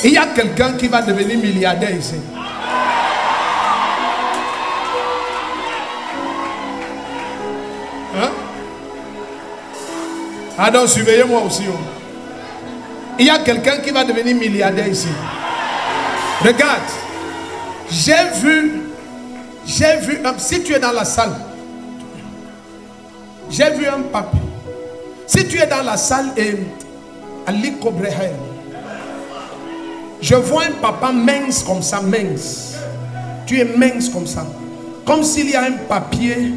Il y a quelqu'un qui va devenir milliardaire ici. Hein? Ah donc surveillez-moi aussi. Il y a quelqu'un qui va devenir milliardaire ici. Regarde. J'ai vu, si tu es dans la salle, j'ai vu un papier. Si tu es dans la salle et Ali Kobreher, je vois un papa mince comme ça, mince. Tu es mince comme ça. Comme s'il y a un papier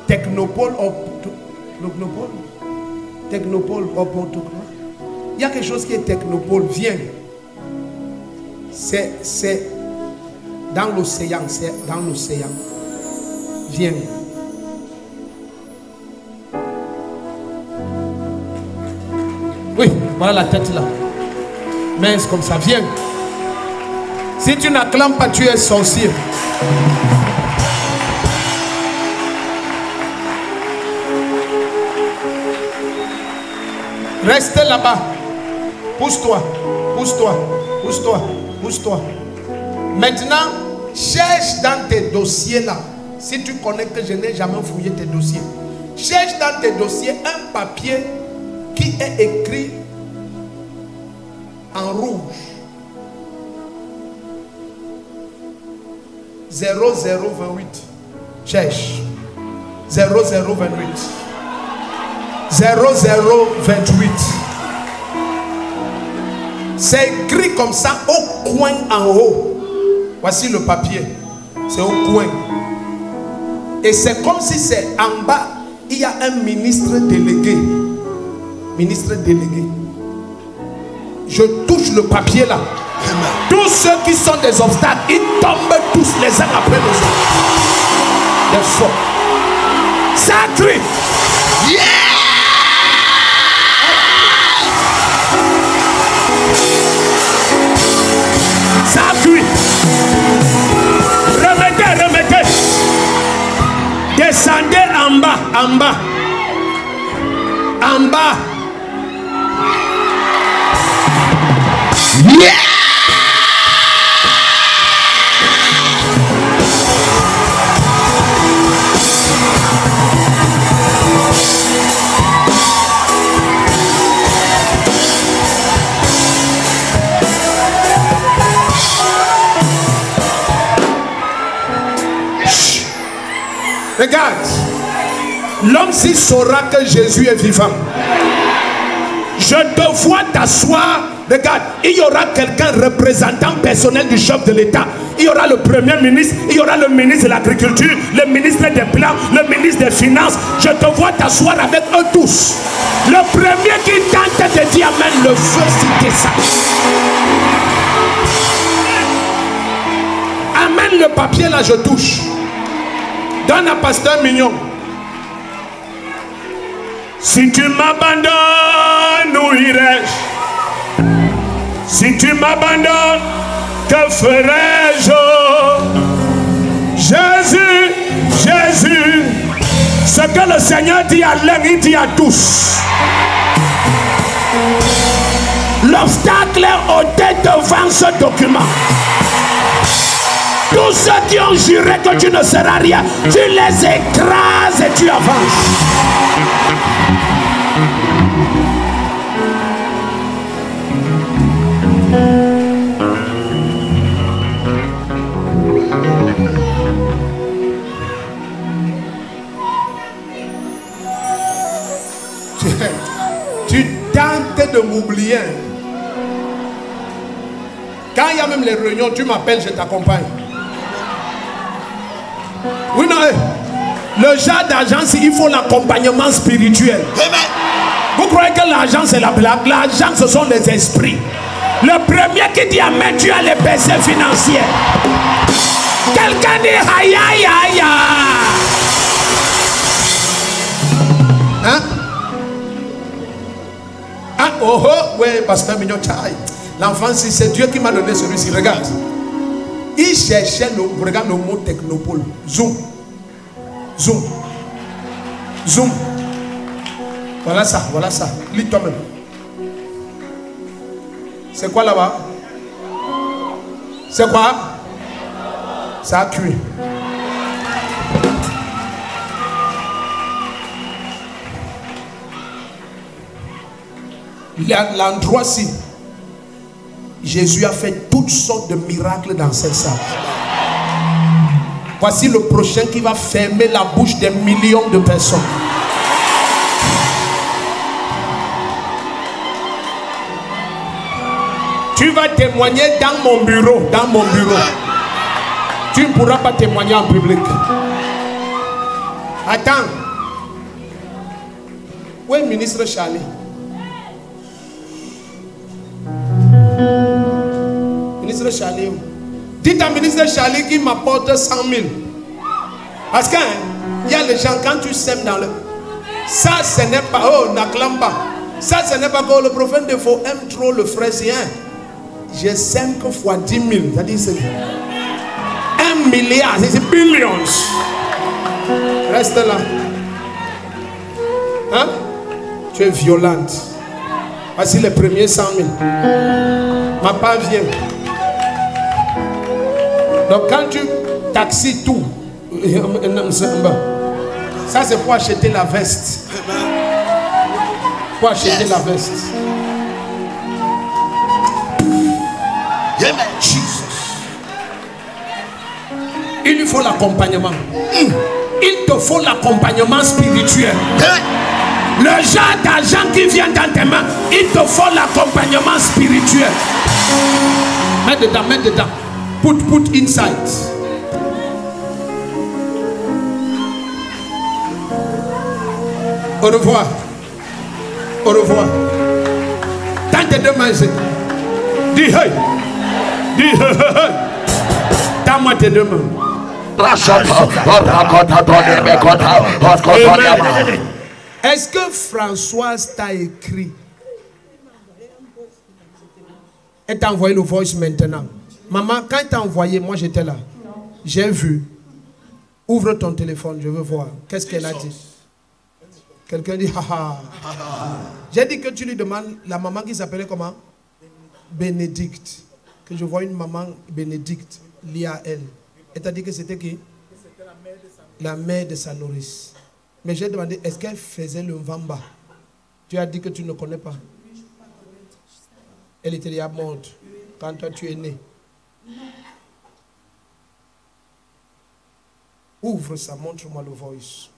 Technopole il y a quelque chose qui est Technopole. Viens. C'est dans l'océan. C'est dans l'océan. Viens. Oui, voilà la tête là. Mince comme ça. Viens. Si tu n'acclames pas, tu es sorcier. Reste là-bas. Pousse-toi. Pousse-toi. Pousse-toi. Pousse-toi. Maintenant, cherche dans tes dossiers là. Si tu connais que je n'ai jamais fouillé tes dossiers, cherche dans tes dossiers un papier qui est écrit en rouge. 0028. Cherche. 0028. 0028. C'est écrit comme ça au coin en haut. Voici le papier. C'est au coin. Et c'est comme si c'est en bas. Il y a un ministre délégué. Ministre délégué. Je touche le papier là. Tous ceux qui sont des obstacles, ils tombent tous les uns après les autres. Des forts. Ça crie. Yeah! Ça crie. Remettez, remettez. Descendez en bas, en bas. En bas. Yeah! Regarde, l'homme-ci saura que Jésus est vivant. Je te vois t'asseoir. Regarde, il y aura quelqu'un représentant personnel du chef de l'État. Il y aura le premier ministre, il y aura le ministre de l'Agriculture, le ministre des Plans, le ministre des Finances. Je te vois t'asseoir avec eux tous. Le premier qui tente de dire amène le feu, c'était ça. Amène le papier là, je touche. Donne à pasteur Mignon. Si tu m'abandonnes, où irai-je? Si tu m'abandonnes, que ferai-je? Jésus, Jésus. Ce que le Seigneur dit à l'un, il dit à tous. L'obstacle est ôté devant ce document. Tous ceux qui ont juré que tu ne seras rien, tu les écrases et tu avances. Tu tentes de m'oublier. Quand il y a même les réunions, tu m'appelles, je t'accompagne. Oui, non, le genre d'agence, il faut l'accompagnement spirituel. Vous croyez que l'argent c'est la blague? L'argent ce sont les esprits. Le premier qui dit amen, tu as les baisers financiers. Quelqu'un dit aïe aïe aïe. Hein? Ah oh oh, ouais, pasteur Mignon, l'enfant, c'est Dieu qui m'a donné celui-ci. Regarde. Il cherchait regarde le mot technopole. Zoom. Zoom. Zoom. Voilà ça, voilà ça. Lis toi-même. C'est quoi là-bas? C'est quoi? Ça a cuit. L'endroit-ci, Jésus a fait toutes sortes de miracles dans cette salle. Voici le prochain qui va fermer la bouche des millions de personnes. Tu vas témoigner dans mon bureau, Tu ne pourras pas témoigner en public. Attends. Où est le ministre Charlie? Ministre Charlie. Dites à ministre Charlie qu'il m'apporte 100 000. Parce qu'il y a les gens, quand tu sèmes dans le... Ça, ce n'est pas... Oh, n'acclame pas. Ça, ce n'est pas que le prophète de faux aime trop le frère. J'ai 5 fois 10 000. C'est-à-dire c'est 1 milliard. C'est billions. Reste là. Hein? Tu es violente. Voici les premiers 100 000. Ma part vient. Donc quand tu taxis tout, ça c'est pour acheter la veste. Pour acheter la veste. Jesus. Il lui faut l'accompagnement. Il te faut l'accompagnement spirituel. Le genre d'argent qui vient dans tes mains, il te faut l'accompagnement spirituel. Mets dedans, mets dedans. Put inside. Au revoir. Au revoir. Tends tes deux mains ici. Dis hey. Dis hey, hey, hey. Tends-moi tes deux mains. Est-ce que Françoise t'a écrit? Elle t'a envoyé le voice maintenant. Maman, quand elle t'a envoyé, moi j'étais là. J'ai vu. Ouvre ton téléphone, je veux voir. Qu'est-ce qu'elle a dit? Quelqu'un dit, haha. J'ai dit que tu lui demandes la maman qui s'appelait comment? Bénédicte. Que je vois une maman Bénédicte liée à elle. Elle t'a dit que c'était qui? C'était la mère de sa nourrice. Mais j'ai demandé, est-ce qu'elle faisait le Vamba? Tu as dit que tu ne connais pas. Elle était déjà morte quand toi tu es né. Ouvre ça, montre-moi le voice.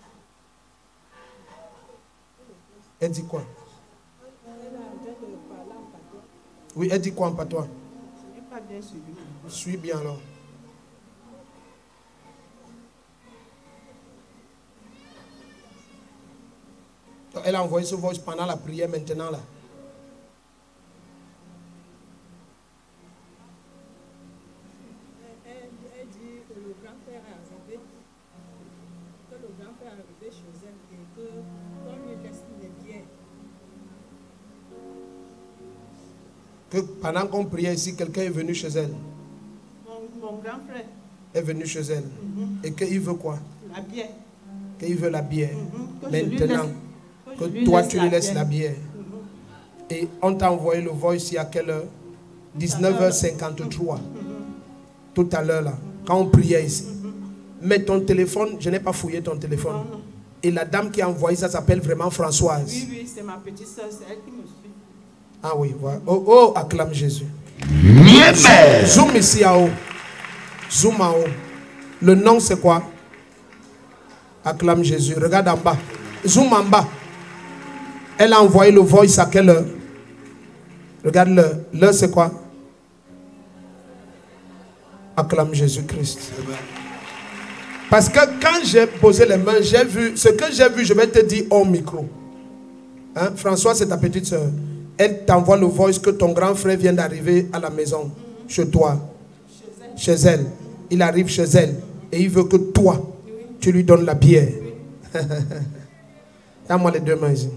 Elle dit quoi? Oui, elle dit quoi en patois? Suis bien alors. Elle a envoyé ce voice pendant la prière maintenant là. Elle dit que le grand-père est arrivé. Que le grand-père est arrivé chez elle et que on lui laisse les biens. Que pendant qu'on priait ici, quelqu'un est venu chez elle. Mon grand frère est venu chez elle. Et qu'il veut quoi? La bière. Qu'il veut la bière. Maintenant, que toi tu lui laisses la bière. Et on t'a envoyé le voice il y a quelle heure? 19h53. Tout à l'heure là, quand on priait ici. Mais ton téléphone, je n'ai pas fouillé ton téléphone. Non. Et la dame qui a envoyé ça s'appelle vraiment Françoise. Oui, oui, c'est ma petite soeur, c'est elle qui me suit. Ah oui, voilà. Oh, oh, acclame Jésus. Zoom ici en haut. Zoom en haut. Le nom c'est quoi? Acclame Jésus. Regarde en bas. Zoom en bas. Elle a envoyé le voice à quelle heure? Regarde l'heure. L'heure c'est quoi? Acclame Jésus-Christ. Parce que quand j'ai posé les mains, j'ai vu, ce que j'ai vu, je vais te dire au micro. Hein? François, c'est ta petite soeur. Elle t'envoie le voice que ton grand frère vient d'arriver à la maison, chez toi, chez elle. Il arrive chez elle et il veut que toi, tu lui donnes la bière. Donne-moi les deux mains ici.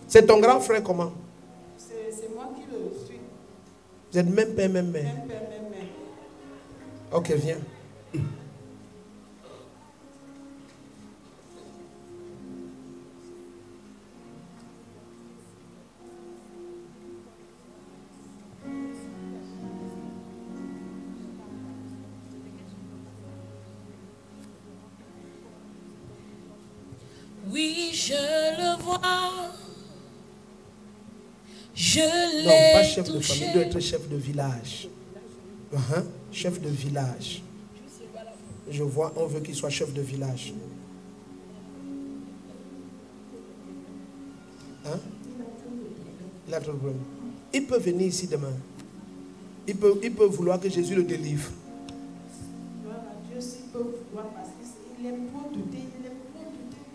C'est ton grand frère comment? C'est moi qui le suis. Vous êtes même père, même mère? Même père, même mère. Ok, viens. Oui, je le vois. Je Non, pas l'ai chef de famille, il doit être chef de village. Chef de village. Je vois, on veut qu'il soit chef de village. Hein? Il a trop de problème. Il peut venir ici demain. Il peut vouloir que Jésus le délivre.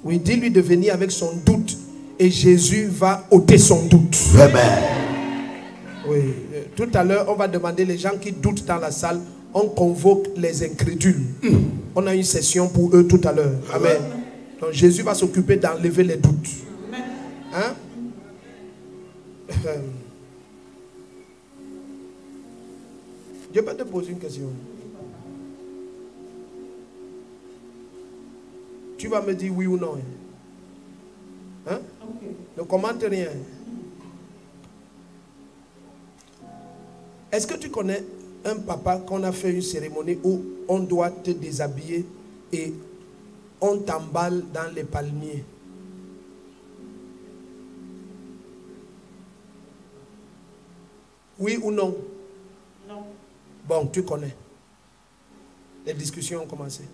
Oui, dis-lui de venir avec son doute et Jésus va ôter son doute. Amen. Oui, tout à l'heure, on va demander les gens qui doutent dans la salle, on convoque les incrédules. On a une session pour eux tout à l'heure. Amen. Donc Jésus va s'occuper d'enlever les doutes. Hein? Je peux te poser une question. Tu vas me dire oui ou non. Hein? Ne commente rien. Est-ce que tu connais un papa qu'on a fait une cérémonie où on doit te déshabiller et on t'emballe dans les palmiers? Oui ou non? Non. Bon, tu connais. Les discussions ont commencé.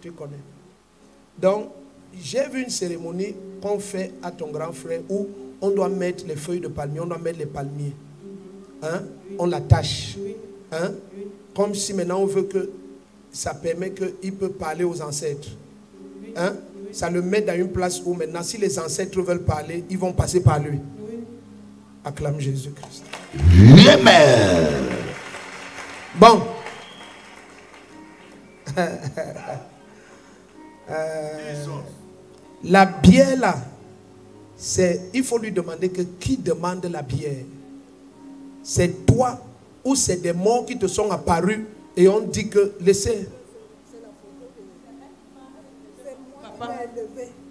Tu connais. Donc, j'ai vu une cérémonie qu'on fait à ton grand frère où on doit mettre les feuilles de palmier, on doit mettre les palmiers. Hein? On l'attache. Hein? Comme si maintenant on veut que ça permet qu'il peut parler aux ancêtres. Hein? Ça le met dans une place où maintenant, si les ancêtres veulent parler, ils vont passer par lui. Acclame Jésus-Christ. Amen. Bon. La bière là, il faut lui demander que qui demande la bière? C'est toi ou c'est des morts qui te sont apparus et on dit que laissez.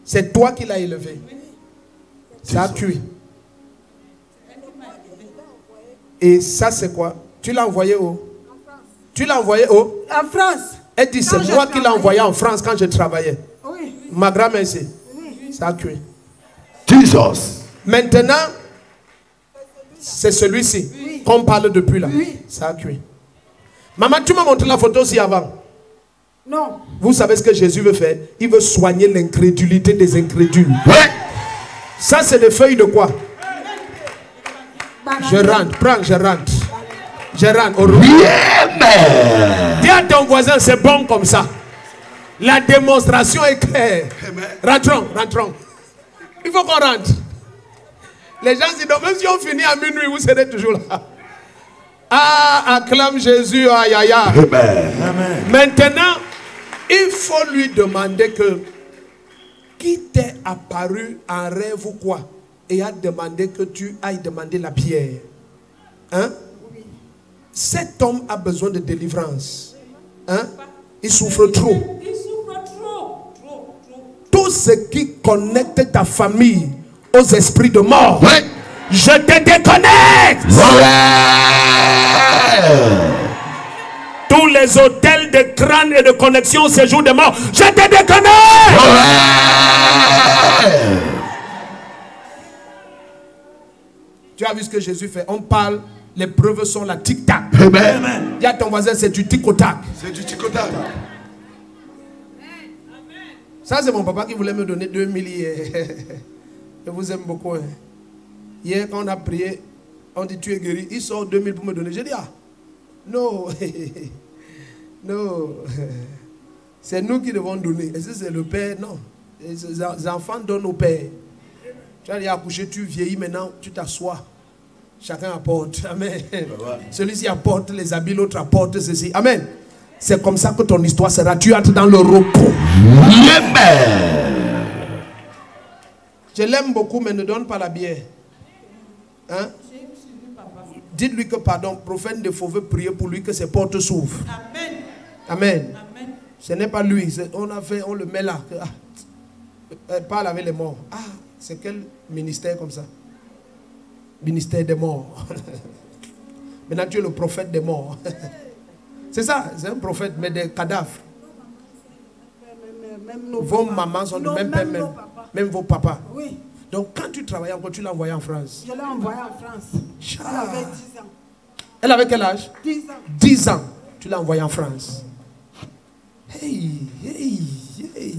C'est toi qui l'as élevé. Ça a tué. Et ça c'est quoi? Tu l'as envoyé où? Tu l'as envoyé où? En France. Elle dit c'est moi qui l'ai envoyé en France quand je travaillais. Oui. Ma grand-mère ici. Ça a tué. Jesus. Maintenant, c'est celui-ci qu'on parle depuis là. Ça a tué. Maman, tu m'as montré la photo aussi avant. Non. Vous savez ce que Jésus veut faire? Il veut soigner l'incrédulité des incrédules. Ouais. Ça, c'est des feuilles de quoi? Je rentre, prends, je rentre. Je rentre. Amen. Dis à ton voisin, c'est bon comme ça. La démonstration est claire. Rentrons, rentrons. Il faut qu'on rentre. Les gens disent, donc, même si on finit à minuit, vous serez toujours là. Ah, acclame Jésus, aïe, aïe, aïe. Amen. Maintenant, il faut lui demander que qui t'est apparu en rêve ou quoi et a demandé que tu ailles demander la pierre. Hein? Cet homme a besoin de délivrance. Hein? Il souffre trop. Il souffre trop. Tout ce qui connecte ta famille aux esprits de mort, Ouais. je te déconnecte. Ouais. Tous les hôtels de crâne et de connexion au séjour de mort, je te déconnecte. Ouais. Tu as vu ce que Jésus fait? On parle, les preuves sont là, tic-tac. Amen. Dis à ton voisin, c'est du tic-tac. C'est du tic-tac. Ça, c'est mon papa qui voulait me donner 2000 hier. Je vous aime beaucoup. Hein. Hier, quand on a prié, on dit tu es guéri. Il sort 2000 pour me donner. J'ai dit, ah, non. Non. C'est nous qui devons donner. Est-ce que c'est le père? Non. Les enfants donnent au père. Tu as dit accoucher, tu vieillis maintenant, tu t'assois. Chacun apporte. Amen. Celui-ci apporte les habits, l'autre apporte ceci. Amen. C'est comme ça que ton histoire sera. Tu entres dans le repos. Amen. Je l'aime beaucoup, mais ne donne pas la bière. Hein? Dites-lui que, pardon, prophète de faux veut prier pour lui que ses portes s'ouvrent. Amen. Amen. Amen. Ce n'est pas lui. On le met là. Elle parle avec les morts. Ah, c'est quel ministère comme ça? Ministère des morts. Maintenant, tu es le prophète des morts. C'est ça, c'est un prophète, mais des cadavres. Même nos Vos papas. mamans sont du Non, même père. nos Même. papas. Même vos papas. Oui. Donc quand tu travaillais encore, tu l'as envoyé en France. Je l'ai envoyée en France. Elle avait 10 ans. Elle avait quel âge? 10 ans. 10 ans. Tu l'as envoyé en France. Hey, hey, hey.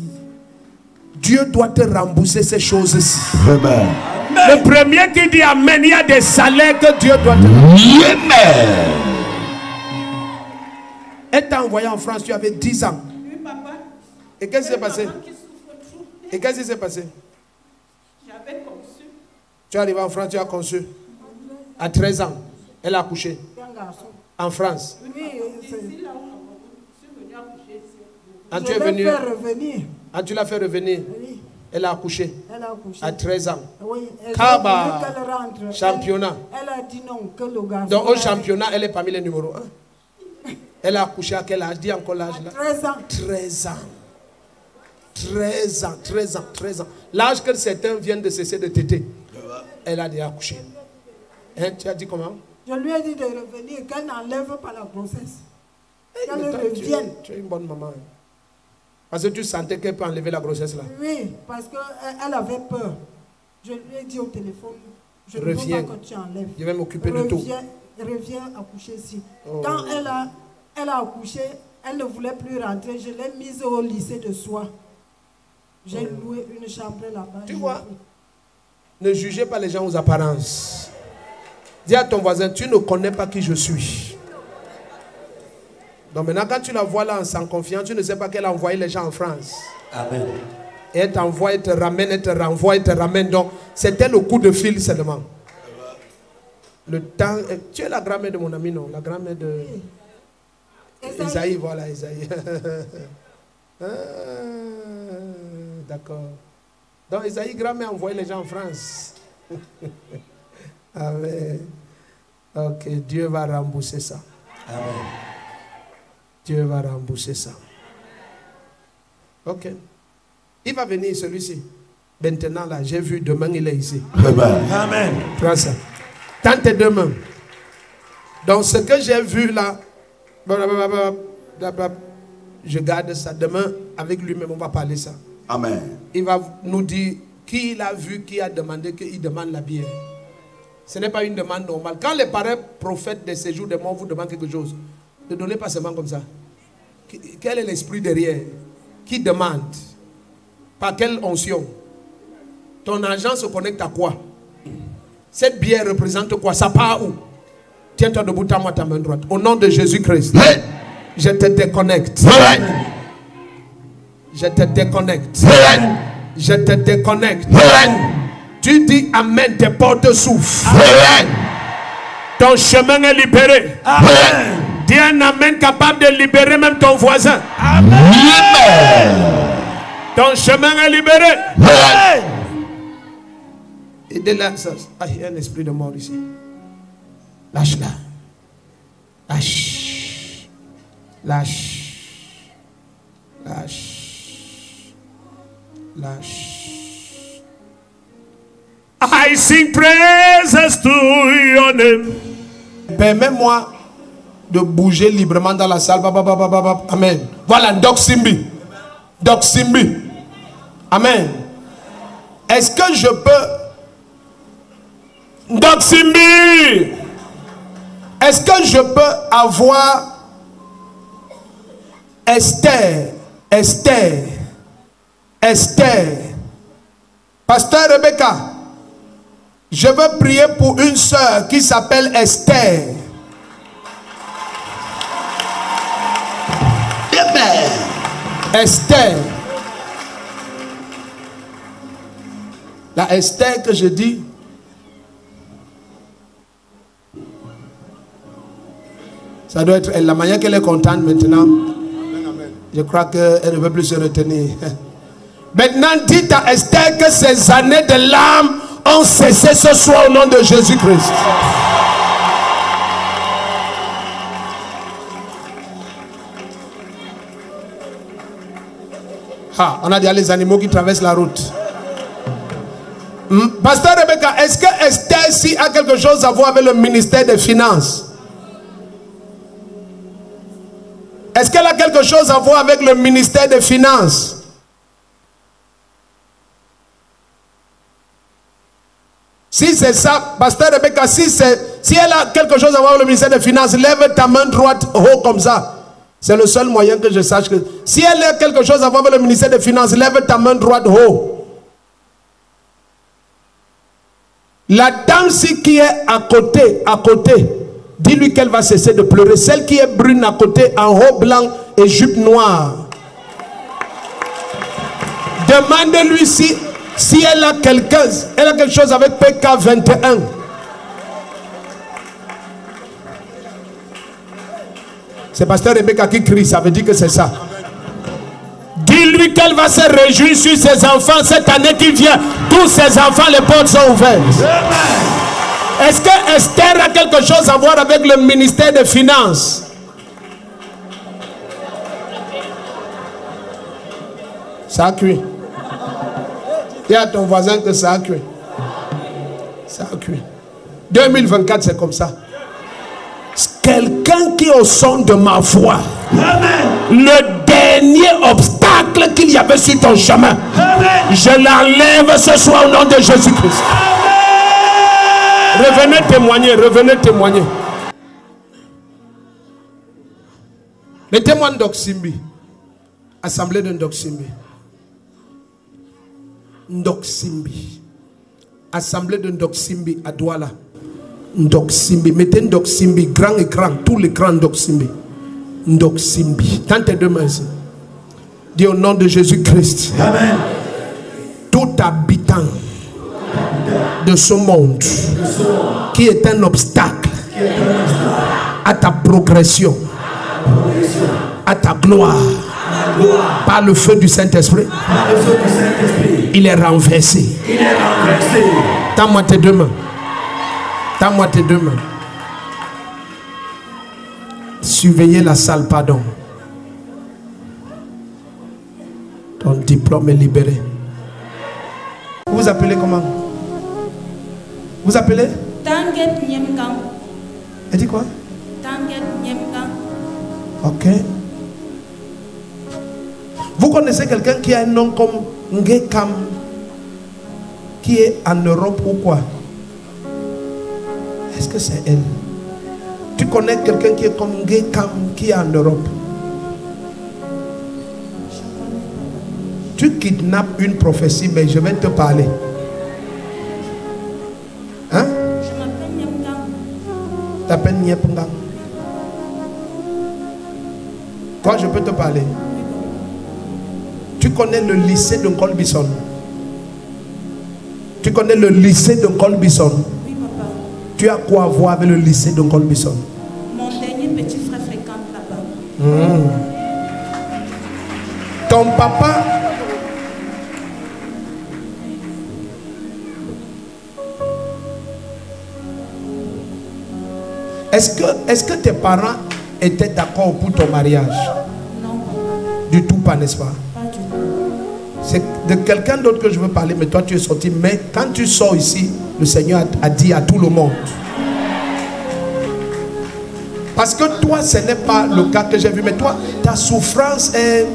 Dieu doit te rembourser ces choses-ci. Amen. Le premier qui dit Amen, il y a des salaires que Dieu doit te rembourser. Amen. Elle t'a envoyé en France, tu avais 10 ans. Oui, papa. Et qu'est-ce qui s'est passé? Maman qui souffre trop. Et qu'est-ce qui s'est passé? J'avais conçu Tu es arrivé en France, tu as conçu. À 13 ans, elle a accouché. un garçon. En France. Oui, c'est... Ici, là, je suis venue accoucher ici. Quand Je tu es l'ai venu, fait revenir. quand tu l'as fait revenir, Oui, elle a accouché elle a accouché. à 13 ans. Oui, elle Kaba. a voulu qu'elle rentre. Championnat. Elle a dit non, que le garçon... Donc au elle a- championnat, elle est parmi les numéros 1. Elle a accouché à quel âge? Dis encore l'âge là. 13 ans. 13 ans. 13 ans, 13 ans, 13 ans. L'âge que certains viennent de cesser de téter. Elle a déjà accouché. Hein, tu as dit comment? Je lui ai dit de revenir, qu'elle n'enlève pas la grossesse. Qu'elle Mais toi, revienne. tu es une bonne maman. Hein. Parce que tu sentais qu'elle peut enlever la grossesse là. Oui, parce qu'elle avait peur. Je lui ai dit au téléphone, je ne veux Reviens. pas que tu enlèves. Je vais m'occuper de tout. Reviens accoucher ici. Oh. Quand elle a accouché, elle ne voulait plus rentrer. Je l'ai mise au lycée de Soie. J'ai loué une chambre là-bas. Tu vois? Ne jugez pas les gens aux apparences. Dis à ton voisin, tu ne connais pas qui je suis. Donc maintenant, quand tu la vois là sans confiance, tu ne sais pas qu'elle a envoyé les gens en France. Amen. Et elle t'envoie, elle te ramène, elle te renvoie, elle te ramène. Donc, c'était le coup de fil seulement. Le temps... Tu es la grand-mère de mon ami, non? La grand-mère de... Esaïe, voilà, Esaïe. Ah, d'accord. Donc, Esaïe, grand-mère, a envoyé les gens en France. Amen. Ok, Dieu va rembourser ça. Amen. Dieu va rembourser ça. Ok. Il va venir celui-ci. Maintenant là, j'ai vu, demain il est ici. Amen. Prends ça. Tends tes deux mains. Donc ce que j'ai vu là, je garde ça. Demain, avec lui-même, on va parler ça. Amen. Il va nous dire qui il a vu, qui a demandé, qu'il demande la bière. Ce n'est pas une demande normale. Quand les parents prophètes des séjours des morts vous demandent quelque chose, ne donnez pas seulement comme ça. Quel est l'esprit derrière? Qui demande? Par quelle onction? Ton argent se connecte à quoi? Cette bière représente quoi? Ça part où? Tiens-toi debout, tends-moi ta main droite. Au nom de Jésus-Christ, je te déconnecte. Je te déconnecte. Je te déconnecte. Tu dis Amen, tes portes s'ouvrent. Ton chemin est libéré. Amen. Dis un Amen capable de libérer même ton voisin. Amen. Ton chemin est libéré. Amen. Et de là, ça, il y a un esprit de mort ici. Lâche-la. Lâche. Lâche. Lâche. Lâche. I sing praises to your name. Permets-moi de bouger librement dans la salle. Amen. Voilà, Doc Simbi. Doc Simbi. Amen. Est-ce que je peux... Doc Simbi, est-ce que je peux avoir Esther, Pasteur Rebecca, je veux prier pour une sœur qui s'appelle Esther. Amen. Esther. La Esther que je dis, ça doit être la manière qu'elle est contente maintenant. Je crois qu'elle ne veut plus se retenir. Maintenant, dites à Esther que ces années de larmes ont cessé ce soir au nom de Jésus-Christ. Ah, on a déjà les animaux qui traversent la route. Pasteur Rebecca, est-ce que Esther si a quelque chose à voir avec le ministère des Finances? Est-ce qu'elle a quelque chose à voir avec le ministère des Finances? Si c'est ça, pasteur Rebecca, si elle a quelque chose à voir avec le ministère des Finances, lève ta main droite haut comme ça. C'est le seul moyen que je sache que... Si elle a quelque chose à voir avec le ministère des Finances, lève ta main droite haut. La dame-ci qui est à côté, dis-lui qu'elle va cesser de pleurer. Celle qui est brune à côté, en haut blanc et jupe noire. Demande-lui si elle a quelque chose avec PK21. C'est pasteur Rebecca qui crie, ça veut dire que c'est ça. Dis-lui qu'elle va se réjouir sur ses enfants cette année qui vient. Tous ses enfants, les portes sont ouvertes. Est-ce que Esther a quelque chose à voir avec le ministère des Finances? Ça a cuit. Dis à ton voisin que ça a cuit. Ça a cuit. 2024, c'est comme ça. Quelqu'un qui est au son de ma voix. Amen. Le dernier obstacle qu'il y avait sur ton chemin. Amen. Je l'enlève ce soir au nom de Jésus-Christ. Revenez témoigner, revenez témoigner. Les témoins d'Oksimbi. Assemblée de Ndoksimbi. Ndoksimbi. Assemblée de Ndoksimbi à Douala. Ndoksimbi. Mettez Ndoksimbi, grand écran, tout l'écran Ndoksimbi. Ndoksimbi. Tends tes deux mains ici. Dis au nom de Jésus-Christ. Amen. Tout habitant de ce monde qui est un obstacle à ta progression, à ta gloire, par le feu du Saint-Esprit, il est renversé. Tends-moi tes deux mains. Tends-moi tes deux mains. Surveillez la salle, pardon. Ton diplôme est libéré. Vous vous appelez comment? Vous appelez? Tanguet Nyemgang. Elle dit quoi? Tanguet Nyemgang. Ok. Vous connaissez quelqu'un qui a un nom comme Ngekam, qui est en Europe ou quoi? Est-ce que c'est elle? Tu connais quelqu'un qui est comme Ngekam, qui est en Europe? Tu kidnappes une prophétie, mais je vais te parler. Hein? Je m'appelle Nyemgang. Tu t'appelles Nyemgang. Toi, je peux te parler. Tu connais le lycée de Colbison? Tu connais le lycée de Colbison? Oui, papa. Tu as quoi à voir avec le lycée de Colbison? Mon dernier petit frère fréquente là-bas. Ton papa... Est-ce que tes parents étaient d'accord pour ton mariage? Non, papa. Du tout pas, n'est-ce pas? Pas du tout. C'est de quelqu'un d'autre que je veux parler, mais toi tu es sorti. Mais quand tu sors ici, le Seigneur a dit à tout le monde. Parce que toi, ce n'est pas le cas que j'ai vu, mais toi, ta souffrance est...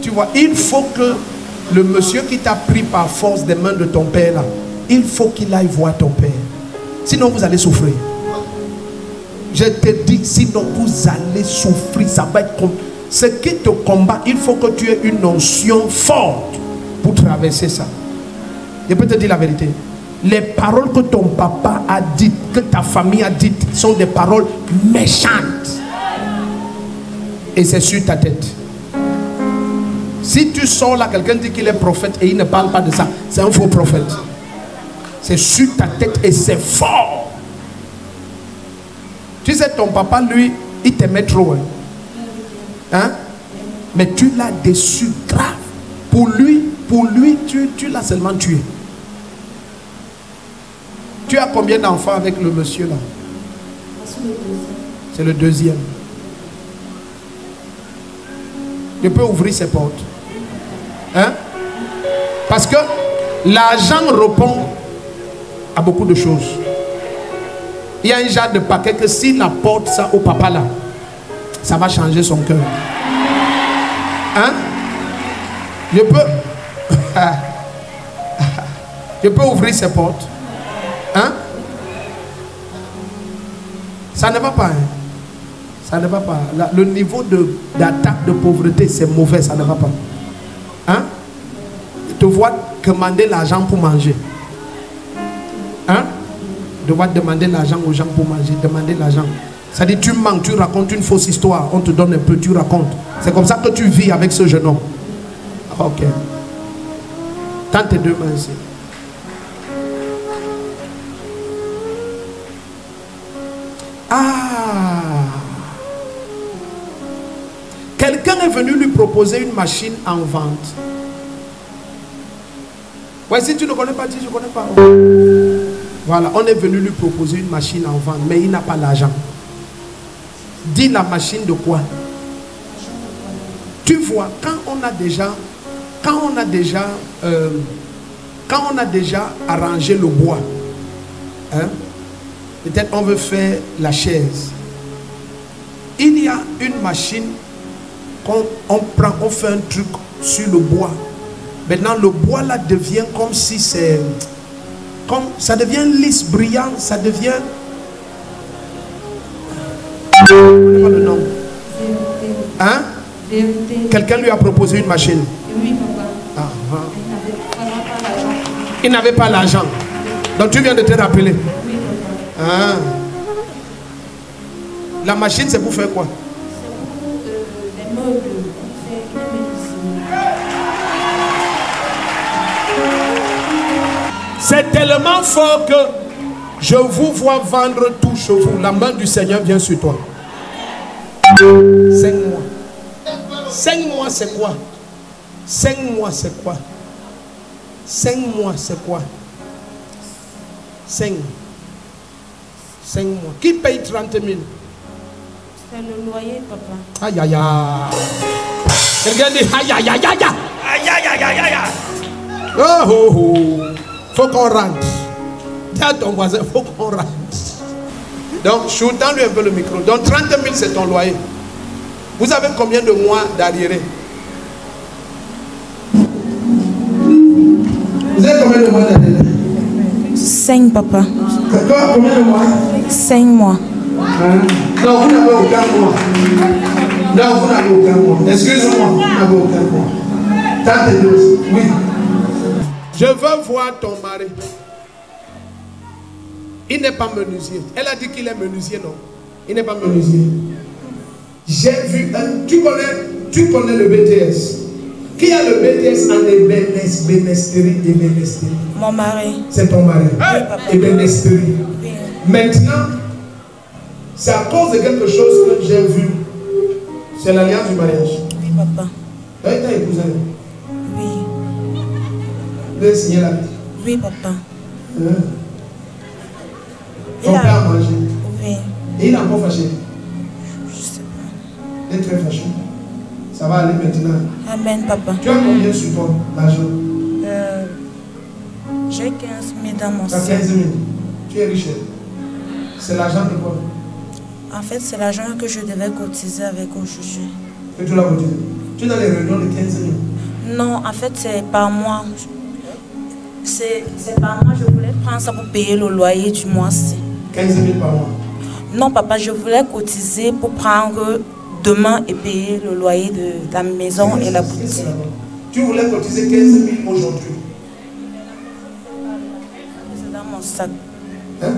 Tu vois, il faut que le monsieur qui t'a pris par force des mains de ton père là, il faut qu'il aille voir ton père. Sinon vous allez souffrir. Je te dis, sinon vous allez souffrir. Ça va être comme... Ce qui te combat, il faut que tu aies une notion forte pour traverser ça. Je peux te dire la vérité. Les paroles que ton papa a dites, que ta famille a dites, sont des paroles méchantes. Et c'est sur ta tête. Si tu sors là, quelqu'un dit qu'il est prophète et il ne parle pas de ça, c'est un faux prophète. C'est sur ta tête et c'est fort. Tu sais, ton papa, lui, il t'aimait trop. Hein? Mais tu l'as déçu grave. Pour lui, tu l'as seulement tué. Tu as combien d'enfants avec le monsieur là? C'est le deuxième. Je peux ouvrir ses portes. Hein? Parce que l'argent répond à beaucoup de choses. Il y a un genre de paquet que s'il apporte ça au papa là, ça va changer son cœur. Hein? Je peux... Je peux ouvrir ces portes? Hein? Ça ne va pas. Hein? Ça ne va pas. Le niveau d'attaque de pauvreté, c'est mauvais, ça ne va pas. Hein? Tu te vois demander l'argent pour manger. Hein? Tu dois demander l'argent aux gens pour manger. Demander l'argent. Ça dit, tu manques, tu racontes une fausse histoire. On te donne un peu, tu racontes. C'est comme ça que tu vis avec ce jeune homme. Ok. Tends tes deux mains ici. Ah! Quelqu'un est venu lui proposer une machine en vente. Ouais, si tu ne connais pas, dis je ne connais pas. Voilà, on est venu lui proposer une machine en vente, mais il n'a pas l'argent. Dis la machine de quoi? Tu vois, quand on a déjà arrangé le bois, hein, peut-être on veut faire la chaise. Il y a une machine qu'on prend, on fait un truc sur le bois. Maintenant le bois là devient comme si c'est, comme ça devient lisse, brillant, ça devient. Je ne connais pas le nom. Hein? Quelqu'un lui a proposé une machine. Oui, papa. Ah, ah. Il n'avait pas l'argent. Donc tu viens de te rappeler. Oui, papa. Ah. La machine, c'est pour faire quoi? C'est pour les meubles. C'est une médecine. C'est tellement fort que je vous vois vendre tout chez vous. La main du Seigneur vient sur toi. 5 mois. 5 mois, c'est quoi? 5 mois, c'est quoi? 5 mois, c'est quoi? 5 mois. Qui paye 30 000? C'est le loyer, papa. Aïe, aïe, aïe. Quelqu'un dit aïe, aïe, aïe, aïe, aïe. Aïe, aïe, aïe, aïe, aïe. Oh, oh, oh. Faut qu'on rentre. Dis à ton voisin, faut qu'on rentre. Donc, tends-lui un peu le micro. Donc, 30 000, c'est ton loyer. Vous avez combien de mois d'arriéré? Vous avez combien de mois d'arriéré? 5, papa. Combien de mois? 5 mois. Hein? Non, vous n'avez aucun mois. Non, vous n'avez aucun mois. Excuse-moi, vous n'avez aucun mois. Tante deux. Oui. Je veux voir ton mari. Il n'est pas menuisier. Elle a dit qu'il est menuisier, non? Il n'est pas menuisier. J'ai vu un. Tu connais le BTS. Qui a le BTS en ébénisterie? Mon mari. C'est ton mari. Oui, Ébénisterie. Oui. Maintenant, c'est à cause de quelque chose que j'ai vu. C'est l'alliance du mariage. Oui, papa. Tu as épousé? Oui. Vous avez signé la vie? Oui, papa. Hein? Ton père a mangé. Oui. Et il est encore fâché. Je sais pas. Il est très fâché. Ça va aller maintenant. Amen, papa. Tu as combien sur toi, l'argent? J'ai 15 000 dans mon Tu as sac. 15 000. Tu es riche. C'est l'argent de quoi? En fait, c'est l'argent que je devais cotiser avec aujourd'hui. Que tu l'as cotisé. Tu es dans les réunions de 15 000. Non, en fait, c'est par mois. C'est par mois. Je voulais prendre ça pour payer le loyer du mois-ci. 15 000 par mois. Non, papa, je voulais cotiser pour prendre demain et payer le loyer de la maison et la boutique. Tu voulais cotiser 15 000 aujourd'hui. C'est dans mon sac. Hein?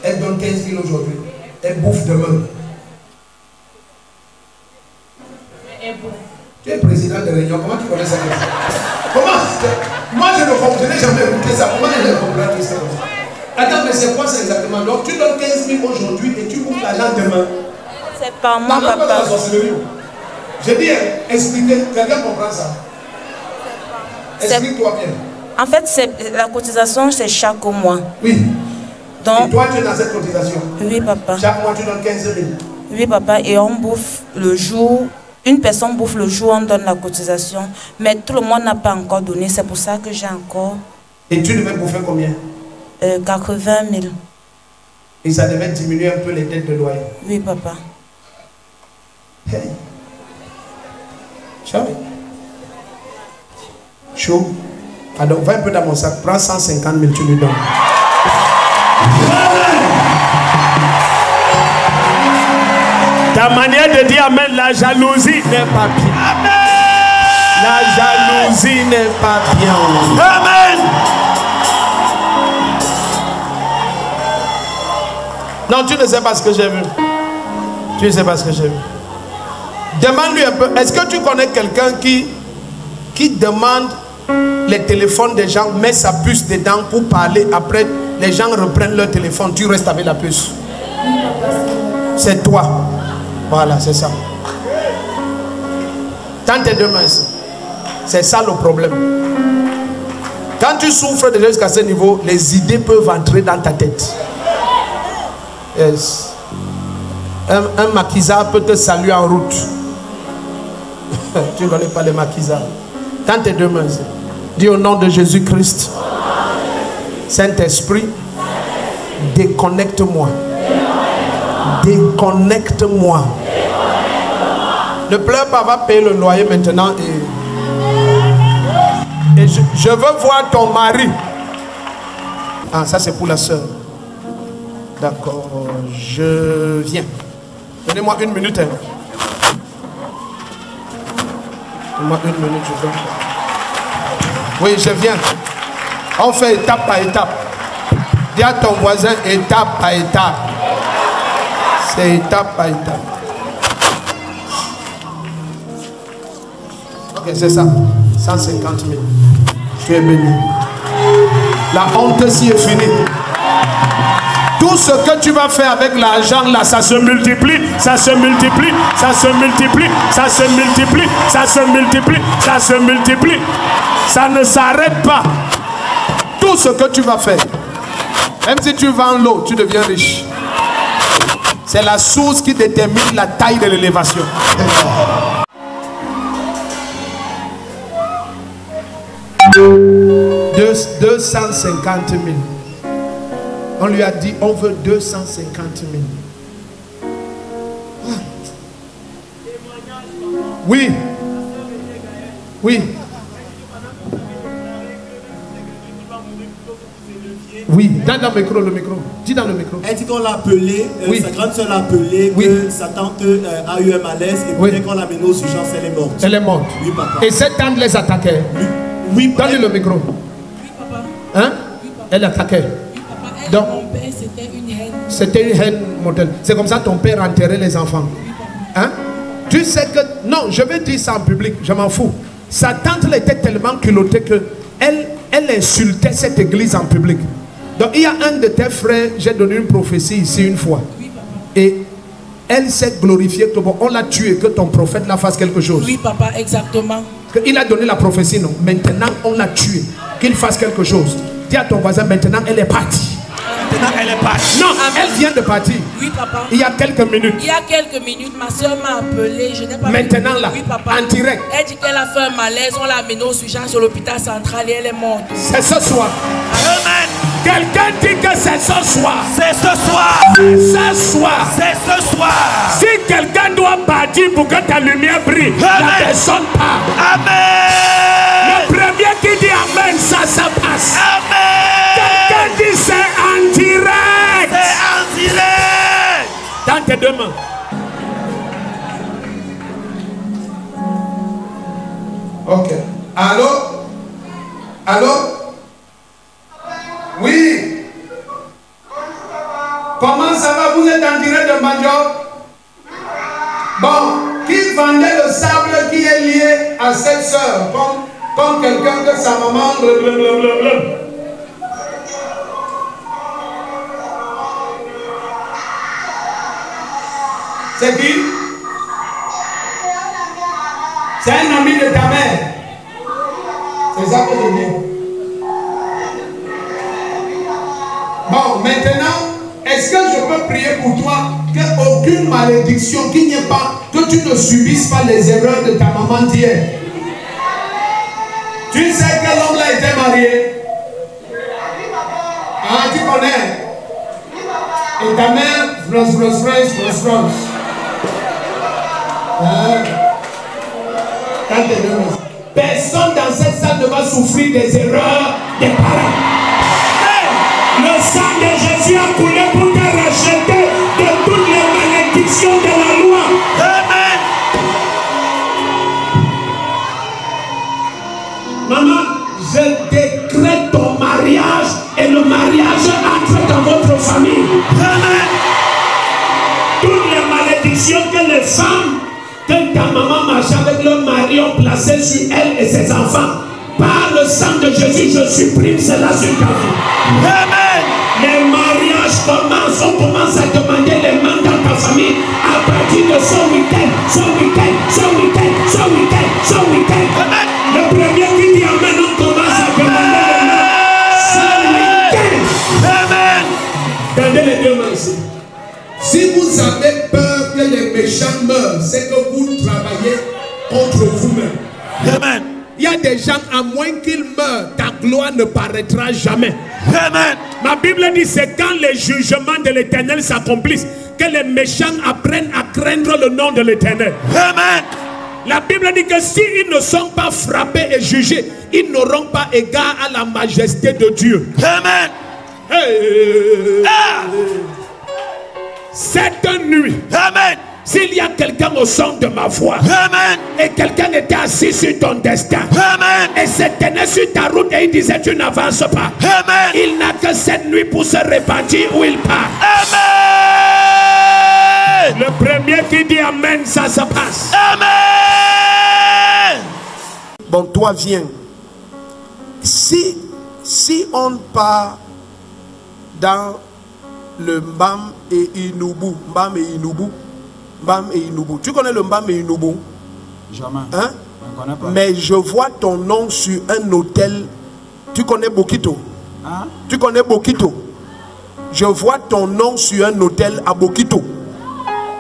Elle donne 15 000 aujourd'hui. Elle bouffe demain. Tu es président de réunion. Comment tu connais ça? Comment? Moi, je n'ai jamais écouté ça. Comment elle a compris ça? Attends, mais c'est quoi ça exactement? Donc, tu donnes 15 000 aujourd'hui et tu bouffes l'argent demain. C'est par mois, Pas dans papa. la sorcellerie. Je dis, expliquez. Quelqu'un comprend ça? Explique-toi bien. En fait, la cotisation, c'est chaque mois. Oui. Et Donc, toi, tu es dans cette cotisation. oui, papa. Chaque mois, tu donnes 15 000. Oui, papa. Et on bouffe le jour. Une personne bouffe le jour, on donne la cotisation. Mais tout le monde n'a pas encore donné. C'est pour ça que j'ai encore Et tu devais bouffer combien? 80 000. Et ça devait diminuer un peu les dettes de loyer. Oui, papa. Hey. Chaud. Alors, va un peu dans mon sac. Prends 150 000, tu lui donnes. Ta manière de dire amen, la jalousie n'est pas bien. Amen. La jalousie n'est pas bien. Amen. Non, tu ne sais pas ce que j'ai vu. Tu ne sais pas ce que j'ai vu. Demande-lui un peu. Est-ce que tu connais quelqu'un qui demande les téléphones des gens, met sa puce dedans pour parler. Après, les gens reprennent leur téléphone. Tu restes avec la puce. C'est toi. Voilà, c'est ça. Tends tes deux mains ici. C'est ça le problème. Quand tu souffres déjà jusqu'à ce niveau, les idées peuvent entrer dans ta tête. Yes. Un maquisard peut te saluer en route. Tu ne connais pas les maquisards. Tends tes deux mains ici. Dis au nom de Jésus-Christ. Saint-Esprit, déconnecte-moi. Déconnecte-moi. Ne pleure pas, va payer le loyer maintenant. Et je veux voir ton mari. Ah, ça c'est pour la soeur. D'accord, je viens. Donnez-moi une minute. Donnez-moi une minute, je viens. Oui, je viens. On fait étape par étape. Dis à ton voisin étape par étape. C'est étape par étape. Ok, c'est ça. 150 000. Tu es béni. La honte s'y est finie. Tout ce que tu vas faire avec l'argent là, ça se multiplie, ça se multiplie, ça se multiplie, ça se multiplie, ça se multiplie, ça se multiplie. Ça ne s'arrête pas. Tout ce que tu vas faire, même si tu vends l'eau, tu deviens riche. C'est la source qui détermine la taille de l'élévation. 250 000. On lui a dit, on veut 250 000. Oui. Oui. Oui, dans le micro, le micro. Dis dans le micro. Elle dit qu'on l'a appelée, oui. Sa grande soeur l'a appelée, oui. Que sa tante a eu un malaise et oui. dès qu'on l'a menée aux urgences, elle est morte. Elle est morte. Oui, papa. Et cette tante les attaquait. Oui, donne-lui le micro. Oui, papa. Hein? Oui, papa. Elle attaquait. Oui, papa. Elle, donc, mon père, c'était une haine. C'était une haine mortelle. C'est comme ça que ton père enterrait les enfants. Oui, papa. Hein? Tu sais que... Non, je vais dire ça en public, je m'en fous. Sa tante elle était tellement culottée que elle insultait cette église en public. Donc il y a un de tes frères, j'ai donné une prophétie ici une fois. Oui, papa. Et elle s'est glorifiée que bon, on l'a tué, que ton prophète là fasse quelque chose. Oui, papa, exactement. Il a donné la prophétie, non. Maintenant on l'a tué, qu'il fasse quelque chose. Dis à ton voisin, maintenant elle est partie. Maintenant elle est partie. Non, elle vient de partir. Oui, papa. Il y a quelques minutes. Il y a quelques minutes, ma soeur m'a appelé. Je n'ai pas maintenant là, oui, papa. En direct. Elle dit qu'elle a fait un malaise. On l'a amenée aux urgences sur l'hôpital central et elle est morte. C'est ce soir. Amen. Quelqu'un dit que c'est ce soir. C'est ce soir. C'est ce soir. C'est ce soir. Si quelqu'un doit partir pour que ta lumière brille, la personne part. Amen. Le premier qui dit amen, ça passe. Amen. Quelqu'un dit c'est en direct. C'est en direct. Dans tes deux mains. Ok. Allô? Allô? Oui. Comment ça va? Vous êtes en direct de Major? Bon, qui vendait le sable qui est lié à cette soeur? Comme quelqu'un que sa maman... C'est qui? C'est un ami de ta mère. C'est ça que je dis. Bon, maintenant, est-ce que je peux prier pour toi qu'aucune malédiction, qu'il n'y ait pas, que tu ne subisses pas les erreurs de ta maman d'hier? Tu sais que l'homme là était marié? Ah, tu connais? Et ta mère, ta Personne dans cette salle ne va souffrir des erreurs des parents. Le sang de Jésus a coulé pour te racheter de toutes les malédictions de la loi. Amen. Maman, je décrète ton mariage et le mariage entre dans votre famille. Amen. Toutes les malédictions que les femmes, que ta maman marchait avec leur mari, ont placées sur elle et ses enfants. Par le sang de Jésus, je supprime cela sur ta vie. Amen. Les mariages commencent, on commence à demander les mains dans ta famille à partir de ce week-end, ce week-end, ce week-end, ce week-end, ce week-end. Amen. Le premier qui dit amen, on commence à demander les mains ce week-end. Amen. Tendez les deux mains ici. Si vous avez peur que les méchants meurent, c'est que vous travaillez contre vous-même. Amen. Il y a des gens, à moins qu'ils meurent, ta gloire ne paraîtra jamais. Amen. Ma Bible dit c'est quand les jugements de l'Éternel s'accomplissent que les méchants apprennent à craindre le nom de l'Éternel. Amen. La Bible dit que s'ils ne sont pas frappés et jugés, ils n'auront pas égard à la majesté de Dieu. Amen. Hey. Cette nuit, Amen. s'il y a quelqu'un au son de ma voix, Amen. et quelqu'un était assis sur ton destin, Amen. et se tenait sur ta route et il disait tu n'avances pas, Amen. il n'a que cette nuit pour se repentir où il part. Amen. Le premier qui dit amen, ça se passe. Amen. Bon, toi viens. Si on part dans le Mbam et Inubu, Mbam et Inubu, Mbam et Inubu. Tu connais le Mbam et Inubu? Jamais. Hein? Je ne connais pas. Mais je vois ton nom sur un hôtel. Tu connais Bokito? Hein? Tu connais Bokito? Je vois ton nom sur un hôtel à Bokito.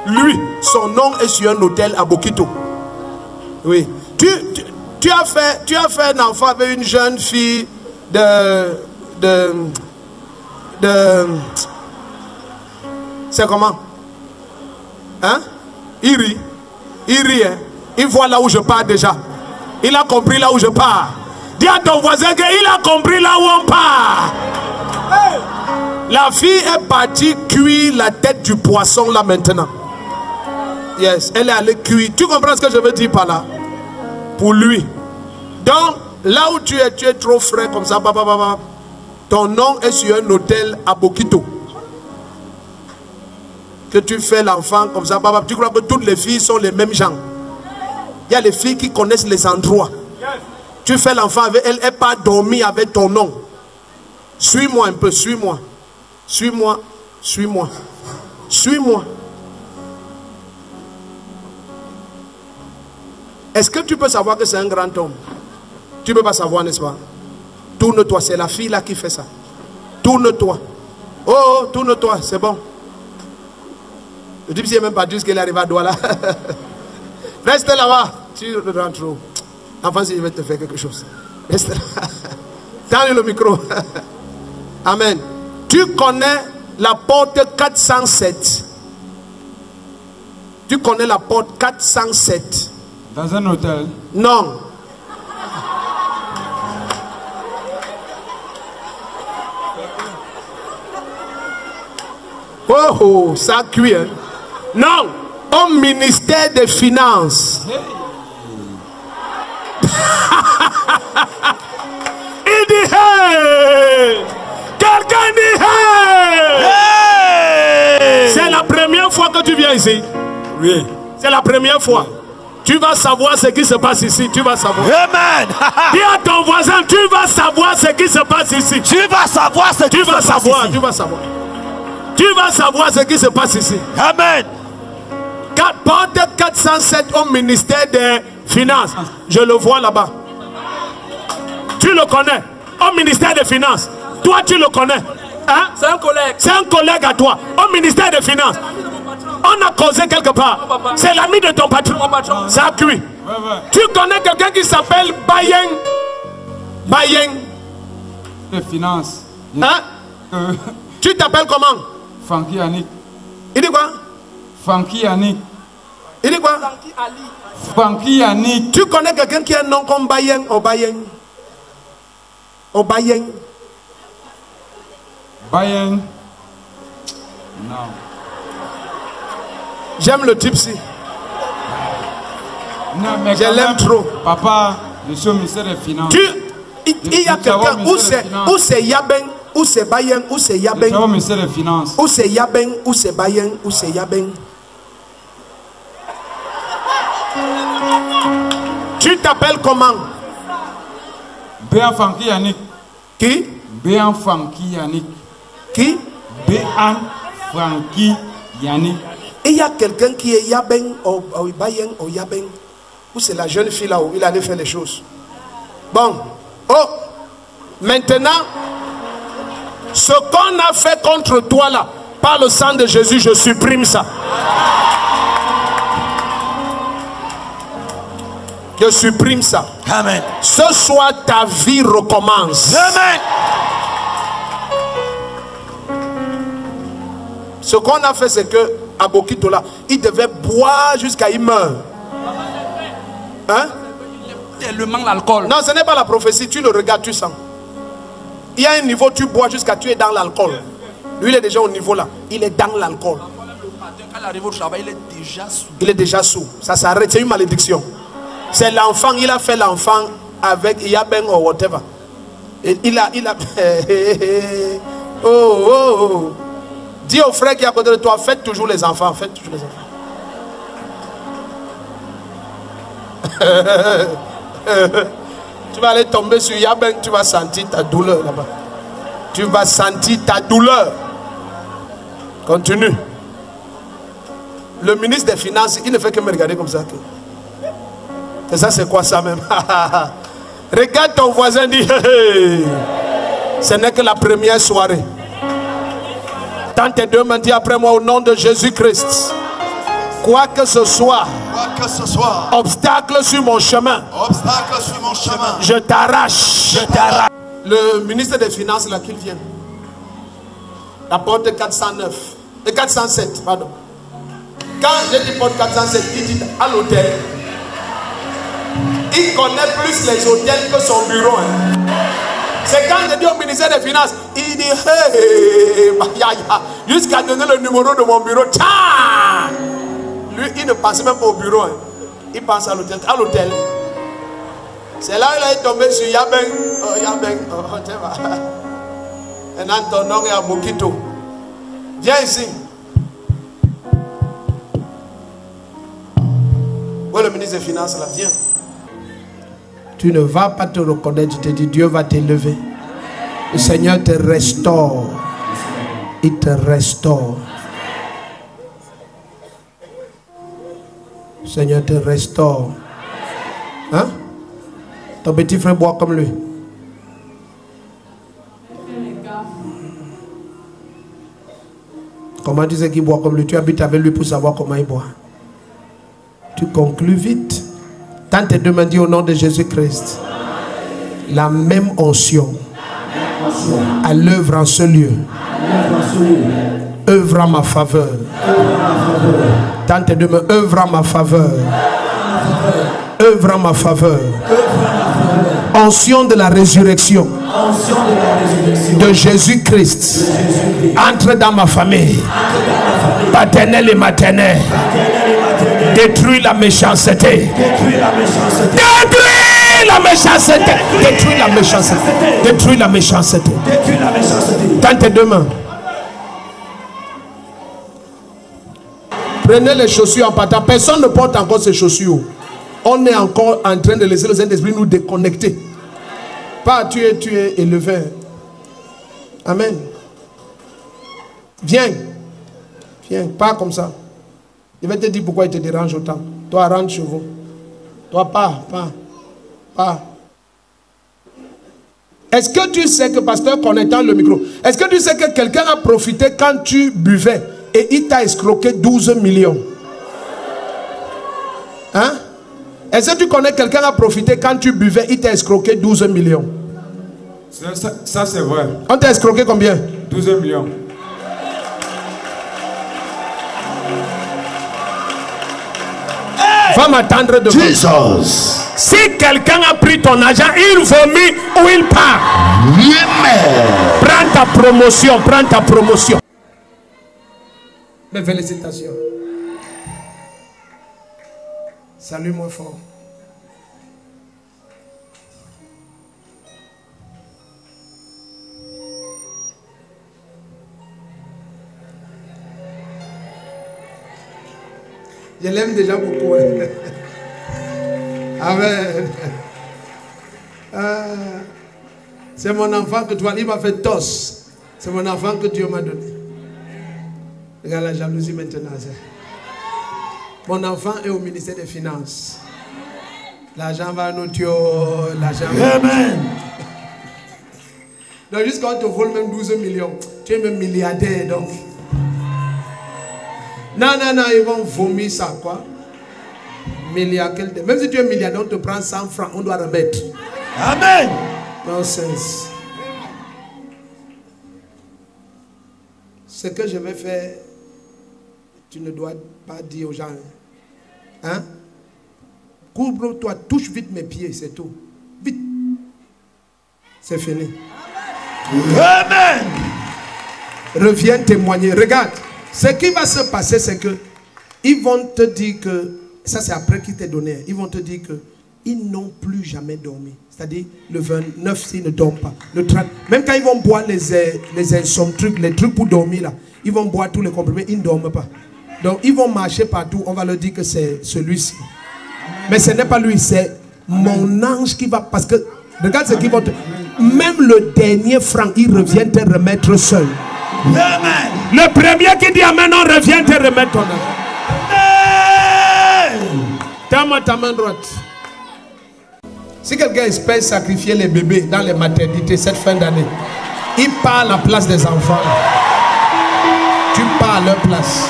Lui, son nom est sur un hôtel à Bokito. Oui. Tu as fait un enfant avec une jeune fille c'est comment? Hein? Il rit, hein? Il voit là où je pars déjà. Il a compris là où je pars. Dis à ton voisin qu'il a compris là où on part. Hey! La fille est partie cuire la tête du poisson là maintenant. Yes, elle est allée cuire. Tu comprends ce que je veux dire par là? Pour lui. Donc, là où tu es trop frais comme ça, ton nom est sur un hôtel à Bokito. Que tu fais l'enfant comme ça, tu crois que toutes les filles sont les mêmes gens. Il y a les filles qui connaissent les endroits. Tu fais l'enfant avec elle, elle pas dormir avec ton nom. Suis-moi un peu, suis-moi. Suis-moi, suis-moi. Suis-moi. Est-ce que tu peux savoir que c'est un grand homme? Tu ne peux pas savoir, n'est-ce pas? Tourne-toi, c'est la fille là qui fait ça. Tourne-toi. Oh, tourne-toi, c'est bon. Le type ne même pas dit qu'il arrive à Douala. Reste là-bas. Tu rentres trop. Enfin, si je vais te faire quelque chose. Reste là. Tends le micro. Amen. Tu connais la porte 407. Tu connais la porte 407. Dans un hôtel? Non. Oh, ça cuit, hein? Non, au ministère des Finances. Hey. Il dit hey! Quelqu'un dit hey! Hey. C'est la première fois que tu viens ici. Oui. C'est la première fois. Tu vas savoir ce qui se passe ici. Tu vas savoir. Amen. Dis à ton voisin, tu vas savoir ce qui se passe ici. Tu vas savoir ce qui se passe ici. Tu vas savoir. Tu vas savoir ce qui se passe ici. Amen. Porte 407 au ministère des Finances. Je le vois là-bas. Tu le connais. Au ministère des Finances. Toi, tu le connais. Hein? C'est un collègue. C'est un collègue à toi. Au ministère des Finances. On a causé quelque part. C'est l'ami de ton patron. Ça a cuit. Tu connais quelqu'un qui s'appelle Bayeng? Bayeng. Les finances. Hein? Tu t'appelles comment? Frankie Yannick. Il dit quoi? Frankie Yannick. Il dit quoi? Francky Yannick. Tu connais quelqu'un qui a un nom comme Bayeng? Obayeng? Obayeng? Bayern. Non. J'aime le type ci. Non, mais je l'aime trop. Papa, je suis au ministère des Finances. Il y a quelqu'un où c'est Yabeng, où c'est Bayern, où c'est Yabeng. au ministère des Finances. Où c'est Yabeng, où c'est Bayern, où c'est Yabeng. Tu t'appelles comment? Béan Francky Yannick. Qui? Béan Francky Yannick. Qui? Béan Francky Yannick. Il y a quelqu'un qui est Yabeng, au Bayern, au Yabeng. Où c'est la jeune fille là où il allait faire les choses. Bon. Oh. Maintenant, ce qu'on a fait contre toi là, par le sang de Jésus, je supprime ça. Je supprime ça. Amen. Ce soir, ta vie recommence. Amen. Ce qu'on a fait, c'est que à Bokito là, il devait boire jusqu'à il meurt. Hein? Tellement l'alcool. Non, ce n'est pas la prophétie. Tu le regardes, tu sens. Il y a un niveau, tu bois jusqu'à tu es dans l'alcool. Lui, il est déjà au niveau là. Il est dans l'alcool. Quand il arrive au travail, il est déjà sous. Il est déjà sous. Ça s'arrête. C'est une malédiction. C'est l'enfant. Il a fait l'enfant avec Yaben ou whatever. Et il a. Oh. Dis au frère qui est à côté de toi, faites toujours les enfants. Faites toujours les enfants. Tu vas aller tomber sur Yaben, tu vas sentir ta douleur là-bas. Tu vas sentir ta douleur. Continue. Le ministre des Finances, il ne fait que me regarder comme ça. Et ça, c'est quoi ça même? Regarde ton voisin, dit hey, ce n'est que la première soirée. Tant tes deux mains, dis après moi au nom de Jésus-Christ. Quoi que ce soit, obstacle sur mon chemin, je t'arrache. Le ministre des Finances, là, qu'il vient. La porte 409. 407, pardon. Quand j'ai dit porte 407, il dit à l'hôtel. Il connaît plus les hôtels que son bureau. Hein. C'est quand je dis au ministère des Finances, il dit hey, jusqu'à donner le numéro de mon bureau. Tcha! Lui, il ne pense même pas au bureau. Hein. Il pense à l'hôtel. C'est là où il est tombé sur Yabeng. Yabeng. Maintenant, ton nom est à Bokito. Viens ici. Où est le ministre des Finances là? Viens. Tu ne vas pas te reconnaître. Je te dis, Dieu va t'élever. Le Seigneur te restaure. Il te restaure. Le Seigneur te restaure. Hein? Ton petit frère boit comme lui. Comment tu sais qu'il boit comme lui? Tu habites avec lui pour savoir comment il boit. Tu conclus vite. Tant tes deux mains, dis au nom de Jésus-Christ. La même onction à l'œuvre en ce lieu. Œuvre en ma faveur. Tant tes deux mains, œuvre en ma faveur. Œuvre en ma faveur. Onction de la résurrection de Jésus-Christ. Entre dans ma famille. Paternelle et maternelle. Détruis la méchanceté. Détruis la méchanceté. Détruis la méchanceté. Détruis la méchanceté. Dans tes deux mains. Prenez les chaussures en partant. Personne ne porte encore ses chaussures. On est encore en train de laisser le Saint-Esprit nous déconnecter. Pas tu es élevé. Amen. Viens. Viens. Pas comme ça. Je vais te dire pourquoi il te dérange autant. Toi, rentre chez vous. Toi, pas. Est-ce que tu sais que, pasteur, connectant le micro, est-ce que tu sais que quelqu'un a profité quand tu buvais et il t'a escroqué 12 millions? Hein? Est-ce que tu connais quelqu'un qui a profité quand tu buvais, il t'a escroqué 12 millions? Ça c'est vrai. On t'a escroqué combien? 12 millions. « 12 va m'attendre devant. Jesus. Si quelqu'un a pris ton argent, il vomit ou il part. Amen. Prends ta promotion, prends ta promotion. Mes félicitations. Salut-moi fort. Je l'aime déjà beaucoup. Amen. C'est mon enfant que toi, il m'a fait tos. C'est mon enfant que Dieu m'a donné. Regarde la jalousie maintenant. Mon enfant est au ministère des Finances. L'argent va nous tuer. Amen. Donc jusqu'à on te vole même 12 millions. Tu es même milliardaire donc. Non, ils vont vomir ça quoi. Milliard, même si tu es milliardaire, on te prend 100 francs, on doit remettre. Amen. Nonsense. Ce que je vais faire, tu ne dois pas dire aux gens. Hein? Couvre-toi, touche vite mes pieds, c'est tout. Vite. C'est fini. Amen. Reviens témoigner. Regarde, ce qui va se passer, c'est que ils vont te dire que, ça c'est après qu'ils t'aient donné, ils vont te dire que ils n'ont plus jamais dormi. C'est-à-dire le 29, s'ils ne dorment pas. Le 30, même quand ils vont boire les trucs pour dormir là, ils vont boire tous les comprimés, ils ne dorment pas. Donc ils vont marcher partout, on va leur dire que c'est celui-ci. Mais ce n'est pas lui, c'est mon ange qui va, parce que regarde ce qu'ils vont te... Même le dernier franc, il revient te remettre seul. Amen. Le premier qui dit amen, on revient te remettre ton argent. Tends-moi ta main droite. Si quelqu'un espère sacrifier les bébés dans les maternités cette fin d'année, il part à la place des enfants. Tu pars à leur place.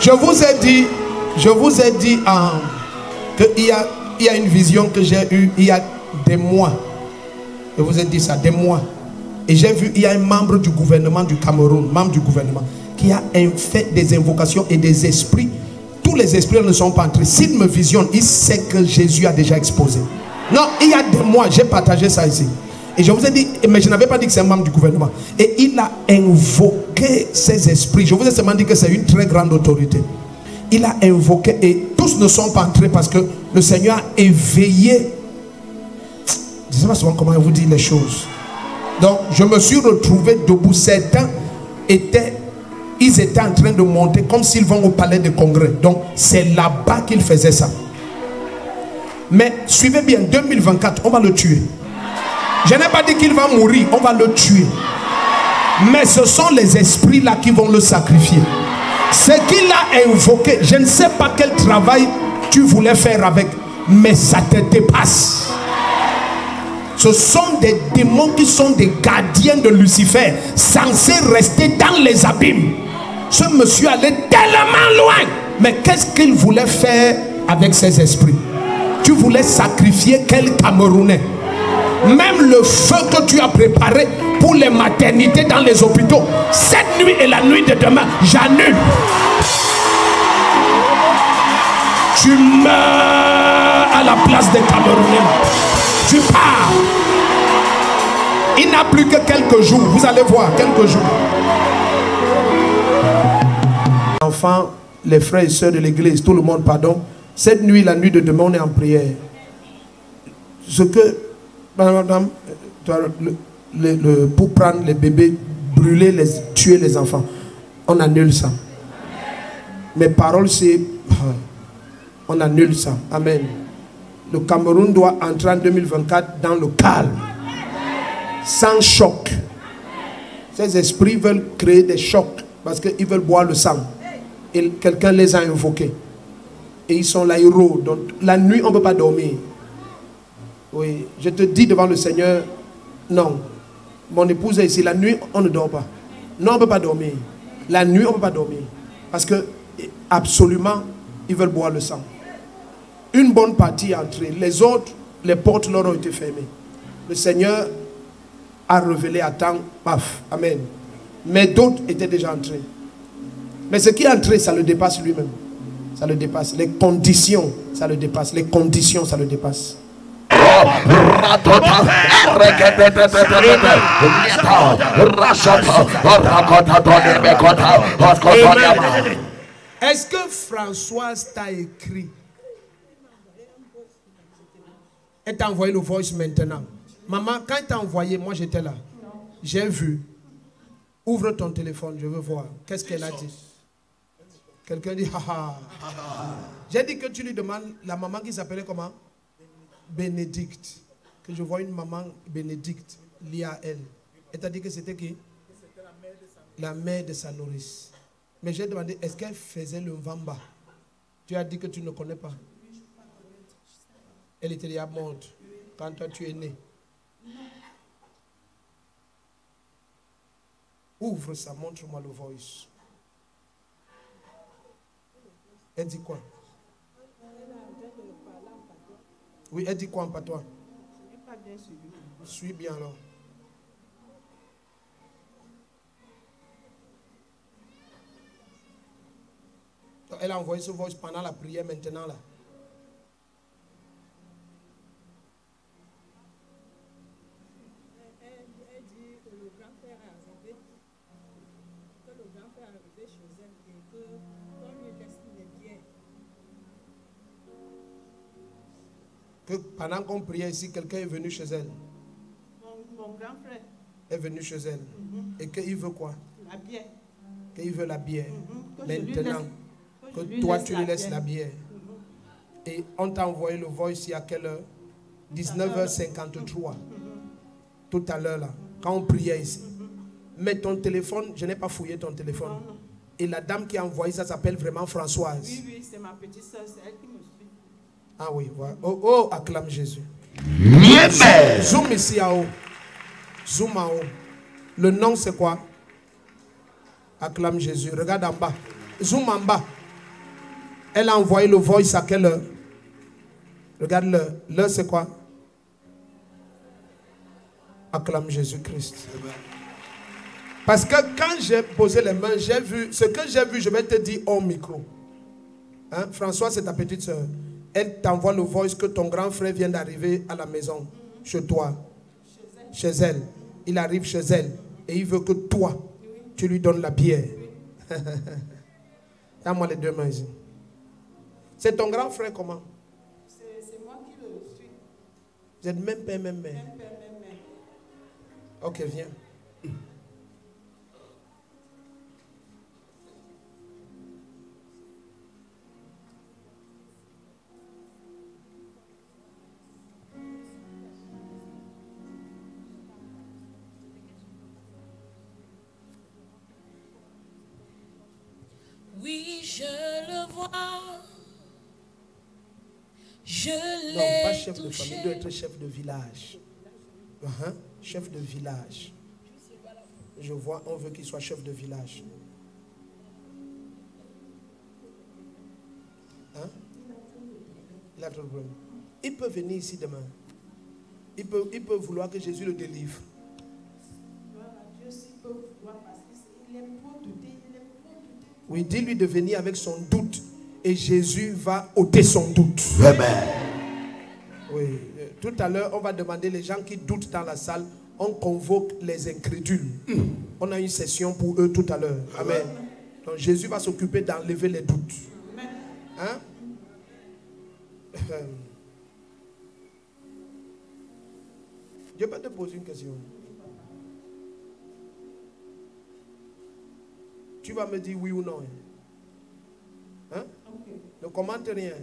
Je vous ai dit qu'il y a une vision que j'ai eue il y a des mois. Je vous ai dit ça, des mois. Et j'ai vu, il y a un membre du gouvernement du Cameroun, qui a fait des invocations et des esprits. Tous les esprits ne sont pas entrés. S'il me visionne, il sait que Jésus a déjà exposé. Non, il y a des mois, j'ai partagé ça ici. Et je vous ai dit, mais je n'avais pas dit que c'est un membre du gouvernement. Et il a invoqué ces esprits. Je vous ai seulement dit que c'est une très grande autorité. Il a invoqué et tous ne sont pas entrés parce que le Seigneur a éveillé. Je ne sais pas souvent comment vous dire les choses. Donc, je me suis retrouvé debout. Certains ils étaient en train de monter comme s'ils vont au palais de congrès. Donc, c'est là-bas qu'ils faisaient ça. Mais, suivez bien, 2024, on va le tuer. Je n'ai pas dit qu'il va mourir, on va le tuer. Mais ce sont les esprits là qui vont le sacrifier. Ce qu'il a invoqué, je ne sais pas quel travail tu voulais faire avec, mais ça te dépasse. Ce sont des démons qui sont des gardiens de Lucifer, censés rester dans les abîmes. Ce monsieur allait tellement loin. Mais qu'est-ce qu'il voulait faire avec ces esprits? Tu voulais sacrifier quel Camerounais? Même le feu que tu as préparé pour les maternités dans les hôpitaux, cette nuit et la nuit de demain, j'annule. Tu meurs à la place des Camerounais. Tu pars. Il n'a plus que quelques jours. Vous allez voir, quelques jours. Enfants, les frères et sœurs de l'église, tout le monde, pardon. Cette nuit, la nuit de demain, on est en prière. Ce que, madame, pour prendre les bébés, brûler, tuer les enfants, on annule ça. Mes paroles, c'est, on annule ça. Amen. Le Cameroun doit entrer en 2024 dans le calme, sans choc. Ces esprits veulent créer des chocs parce qu'ils veulent boire le sang. Et quelqu'un les a invoqués. Et ils sont là, ils rôdent. Donc la nuit, on ne peut pas dormir. Oui, je te dis devant le Seigneur, non. Mon épouse est ici, la nuit, on ne dort pas. Non, on ne peut pas dormir. La nuit, on ne peut pas dormir. Parce que, absolument, ils veulent boire le sang. Une bonne partie est entrée. Les autres, les portes leur ont été fermées. Le Seigneur a révélé à temps, paf, amen. Mais d'autres étaient déjà entrés. Mais ce qui est entré, ça le dépasse lui-même. ça le dépasse. Les conditions, ça le dépasse. Les conditions, ça le dépasse. Est-ce que Françoise t'a écrit? Elle t'a envoyé le voice maintenant. Maman, quand elle t'a envoyé, moi j'étais là. J'ai vu. Ouvre ton téléphone, je veux voir. Qu'est-ce qu'elle a dit? Quelqu'un dit, haha. J'ai dit que tu lui demandes la maman qui s'appelait comment? Bénédicte. Que je vois une maman Bénédicte liée à elle. Elle t'a dit que c'était qui? La mère de sa nourrice. Mais j'ai demandé, est-ce qu'elle faisait le Mvamba? Tu as dit que tu ne connais pas. Elle était déjà morte quand toi tu es né. Ouvre ça, montre-moi le voice. Elle dit quoi? Oui, elle dit quoi en patois? Je n'ai pas bien suivi. Suis bien alors. Donc, elle a envoyé ce voice pendant la prière maintenant là. Elle dit que le grand-père est arrivé, que le grand-père est arrivé chez elle et que quand lui laisse les biens. Que pendant qu'on priait ici, quelqu'un est venu chez elle. Mon grand frère. Est venu chez elle. Et qu'il veut quoi? La bière. Qu'il veut la bière. Maintenant, que toi tu lui laisses la bière. Et on t'a envoyé le voice ici à quelle heure? 19h53. Tout à l'heure là, quand on priait ici. Mais ton téléphone, je n'ai pas fouillé ton téléphone. Non. Et la dame qui a envoyé ça s'appelle vraiment Françoise. Oui, c'est ma petite soeur, c'est elle qui me suit. Ah oui, voilà. Oh, acclame Jésus. Zoom ici en haut. Zoom en haut. Le nom c'est quoi? Acclame Jésus. Regarde en bas. Zoom en bas. Elle a envoyé le voice à quelle heure? Regarde l'heure. L'heure c'est quoi? Acclame Jésus-Christ. Parce que quand j'ai posé les mains, j'ai vu. Ce que j'ai vu, je vais te dire au micro. Hein? François, c'est ta petite soeur. Elle t'envoie le voice que ton grand frère vient d'arriver à la maison, chez toi. Chez elle. Il arrive chez elle. Et il veut que toi, tu lui donnes la bière. Donne-moi les deux mains ici. C'est ton grand frère comment? C'est moi qui le suis. Vous êtes même père, même mère. Même père, même mère. Ok, viens. Oui, je le vois. Je Non, pas l'ai chef de famille, il doit être chef de village. Chef de village. Je vois, on veut qu'il soit chef de village. Hein? Il a trop de problème. Il peut venir ici demain. Il peut vouloir que Jésus le délivre. Dieu s'il peut vouloir parce qu'il est pour douter, Oui, dis-lui de venir avec son doute et Jésus va ôter son doute. Amen. Oui, tout à l'heure, on va demander les gens qui doutent dans la salle, on convoque les incrédules. On a une session pour eux tout à l'heure. Amen. Donc Jésus va s'occuper d'enlever les doutes. Hein? Je peux te poser une question. Tu vas me dire oui ou non. Hein? Ne commente rien.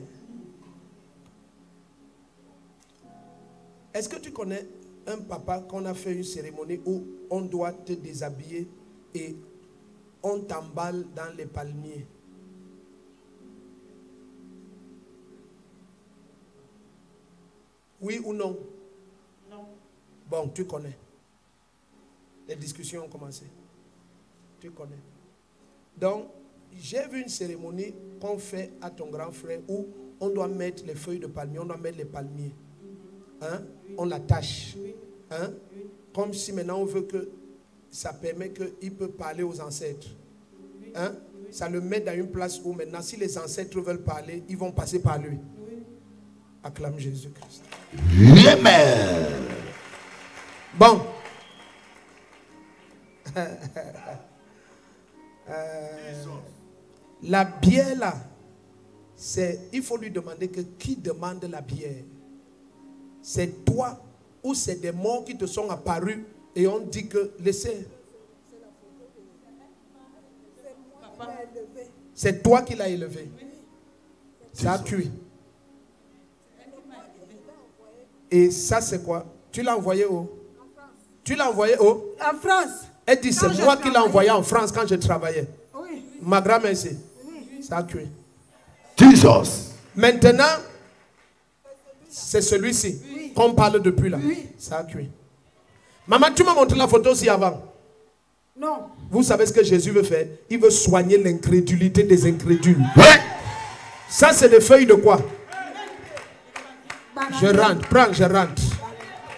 Est-ce que tu connais un papa qu'on a fait une cérémonie où on doit te déshabiller et on t'emballe dans les palmiers? Oui ou non? Non. Bon, tu connais. Les discussions ont commencé. Tu connais. Donc, j'ai vu une cérémonie qu'on fait à ton grand frère où on doit mettre les feuilles de palmier, on doit mettre les palmiers. Hein? On l'attache. Hein? Comme si maintenant on veut que ça permet qu'il peut parler aux ancêtres. Hein? Ça le met dans une place où maintenant, si les ancêtres veulent parler, ils vont passer par lui. Acclame Jésus-Christ. Amen. Bon. La bière là, il faut lui demander que qui demande la bière? C'est toi ou c'est des morts qui te sont apparus et on dit que laissez. C'est toi qui l'as élevé. Ça a cuit. Et ça c'est quoi? Tu l'as envoyé où? Tu l'as envoyé où? En France. Elle dit c'est moi qui l'ai envoyé en France quand je travaillais. Oui. Ma grand-mère ici. Oui. Ça a cuit. Jesus. Maintenant, c'est celui-ci qu'on parle depuis là. Oui. Ça a cuit. Maman, tu m'as montré la photo aussi avant. Non. Vous savez ce que Jésus veut faire? Il veut soigner l'incrédulité des incrédules. Ouais. Ça, c'est des feuilles de quoi? Je rentre. Prends, je rentre.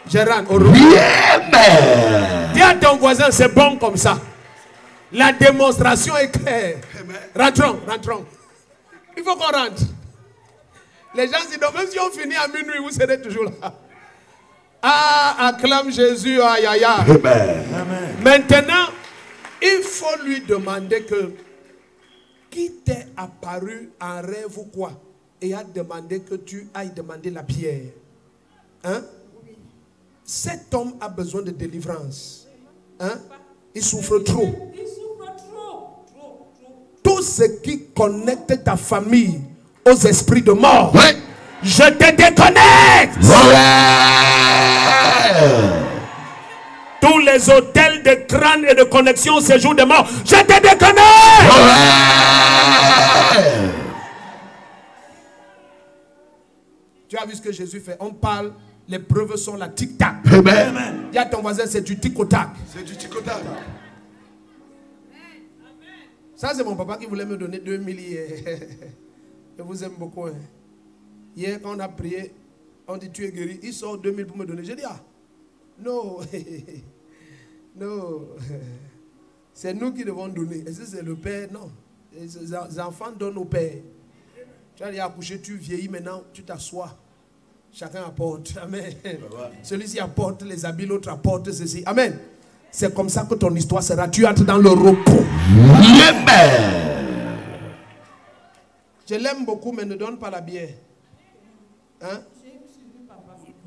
Je rentre. Au Amen. dis à ton voisin, c'est bon comme ça. La démonstration est claire. Rentrons, rentrons. Il faut qu'on rentre. Les gens disent, même si on finit à minuit, vous serez toujours là. Ah, acclame Jésus, aïe, aïe, aïe. Amen. Maintenant, il faut lui demander que qui t'est apparu en rêve ou quoi et a demandé que tu ailles demander la pierre. Hein? Cet homme a besoin de délivrance. Hein? Il souffre trop. Il souffre trop, trop, trop. Tout ce qui connecte ta famille aux esprits de mort, Ouais. je te déconnecte. Ouais. Tous les hôtels de crâne et de connexion au séjour de mort, je te déconnecte. Ouais. Tu as vu ce que Jésus fait? On parle, les preuves sont la tic-tac. Amen. Dis à ton voisin, c'est du tic-tac. C'est du tic-tac. Ça, c'est mon papa qui voulait me donner 2000 hier. Je vous aime beaucoup. Hein. Hier, quand on a prié, on dit tu es guéri. Il sort 2000 pour me donner. J'ai dit, ah, non. Non. C'est nous qui devons donner. Est-ce que c'est le père? Non. Les enfants donnent au père. Tu as dit accoucher, tu vieillis maintenant, tu t'assois. Chacun apporte. Amen. Celui-ci apporte les habits, l'autre apporte ceci. Amen. C'est comme ça que ton histoire sera. Tu entres dans le repos. Amen. Je l'aime beaucoup, mais ne donne pas la bière. Hein?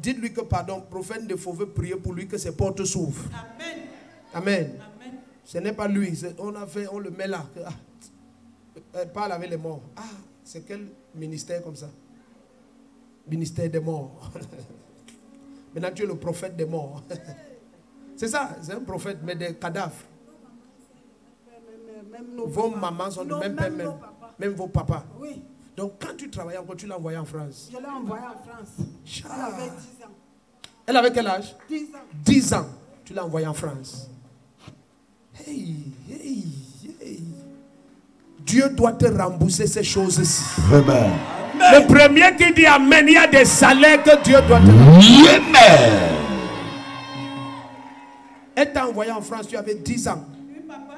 Dites-lui que, pardon, prophète de faux veut prier pour lui que ses portes s'ouvrent. Amen. Amen. Amen. Ce n'est pas lui. On le met là. Elle parle avec les morts. Ah, c'est quel ministère comme ça? Ministère des morts. Maintenant, tu es le prophète des morts. C'est ça, c'est un prophète, mais des cadavres. Vos mamans sont du même père, même vos papas. Oui. Donc, quand tu travaillais encore, tu l'as envoyé en France. Je l'ai envoyé en France. Elle avait 10 ans. Elle avait quel âge? 10 ans. 10 ans. Tu l'as envoyé en France. Hey, hey, hey. Dieu doit te rembourser ces choses-ci. Amen. Le premier qui dit Amen, il y a des salaires que Dieu doit te rembourser. Amen. Elle t'a envoyé en France, tu avais 10 ans. Oui, papa.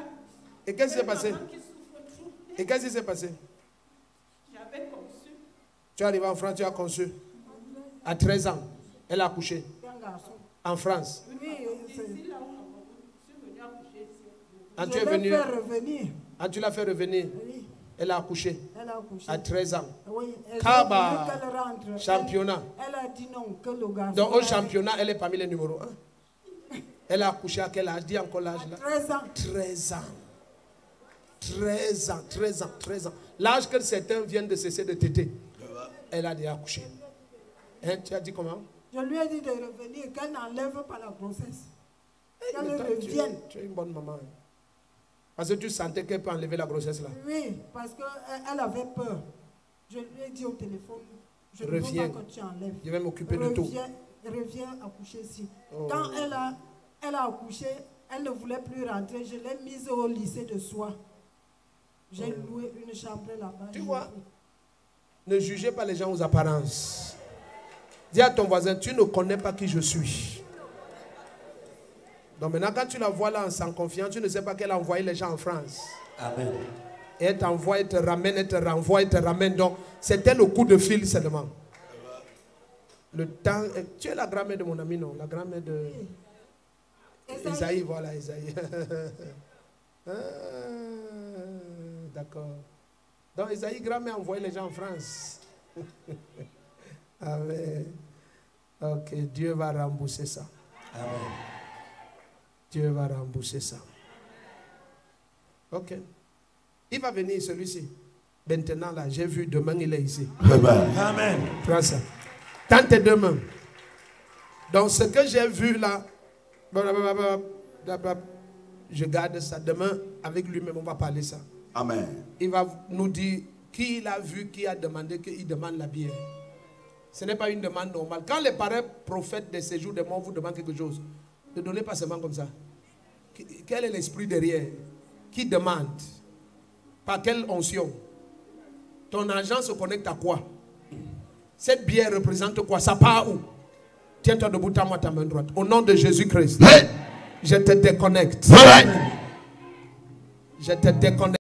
Et qu'est-ce qui s'est passé? Maman qui souffre trop. Et qu'est-ce qui s'est passé? J'avais conçu. Tu es arrivé en France, tu as conçu. À 13 ans, elle a accouché. Un garçon. En France. Oui, Ici, là où je suis venue accoucher ici. Ah, je tu es l'ai venu. fait revenir. Ah, tu l'as fait revenir. Oui. Elle a accouché. Elle a accouché. À 13 ans. Oui. Elle Kaba. a voulu qu'elle rentre. Championnat. Elle a dit non, que le garçon. Donc au championnat, elle est parmi les numéros 1. Elle a accouché à quel âge? Dis encore l'âge là. 13 ans. 13 ans. 13 ans, 13 ans, 13 ans. L'âge que certains viennent de cesser de téter. Elle a déjà accouché. Hein, tu as dit comment? Je lui ai dit de revenir, qu'elle n'enlève pas la grossesse. Hey, Qu'elle mais toi, revienne. tu es une bonne maman. Parce que tu sentais qu'elle peut enlever la grossesse là. Oui, parce qu'elle avait peur. Je lui ai dit au téléphone, je ne Reviens. veux pas que tu enlèves. Je vais m'occuper de tout. Reviens accoucher ici. Oh. Quand elle a accouché, elle ne voulait plus rentrer. Je l'ai mise au lycée de Soie. J'ai loué une chambre là-bas. Tu vois, ne jugez pas les gens aux apparences. Dis à ton voisin, tu ne connais pas qui je suis. Donc maintenant, quand tu la vois là sans confiance, tu ne sais pas qu'elle a envoyé les gens en France. Amen. Et elle t'envoie, elle te ramène, elle te renvoie, elle te ramène. Donc, c'était le coup de fil seulement. Le temps. Tu es la grand-mère de mon ami, non? La grand-mère de. Esaïe, voilà, Esaïe. D'accord. Donc, Esaïe, grand-mère, envoie les gens en France. Amen. Ok, Dieu va rembourser ça. Amen. Dieu va rembourser ça. Ok. Il va venir celui-ci. Maintenant là, j'ai vu, demain il est ici. Amen. Prends ça. Tends tes deux mains. Donc ce que j'ai vu là, je garde ça. Demain, avec lui-même, on va parler ça. Amen. Il va nous dire qui il a vu, qui a demandé, qu'il demande la bière. Ce n'est pas une demande normale. Quand les parents prophètes des séjours des morts vous demandent quelque chose, ne donnez pas seulement comme ça. Quel est l'esprit derrière? Qui demande? Par quelle onction? Ton argent se connecte à quoi? Cette bière représente quoi? Ça part où? Tiens-toi debout, tends-moi ta main droite. Au nom de Jésus-Christ, je te déconnecte. Je te déconnecte.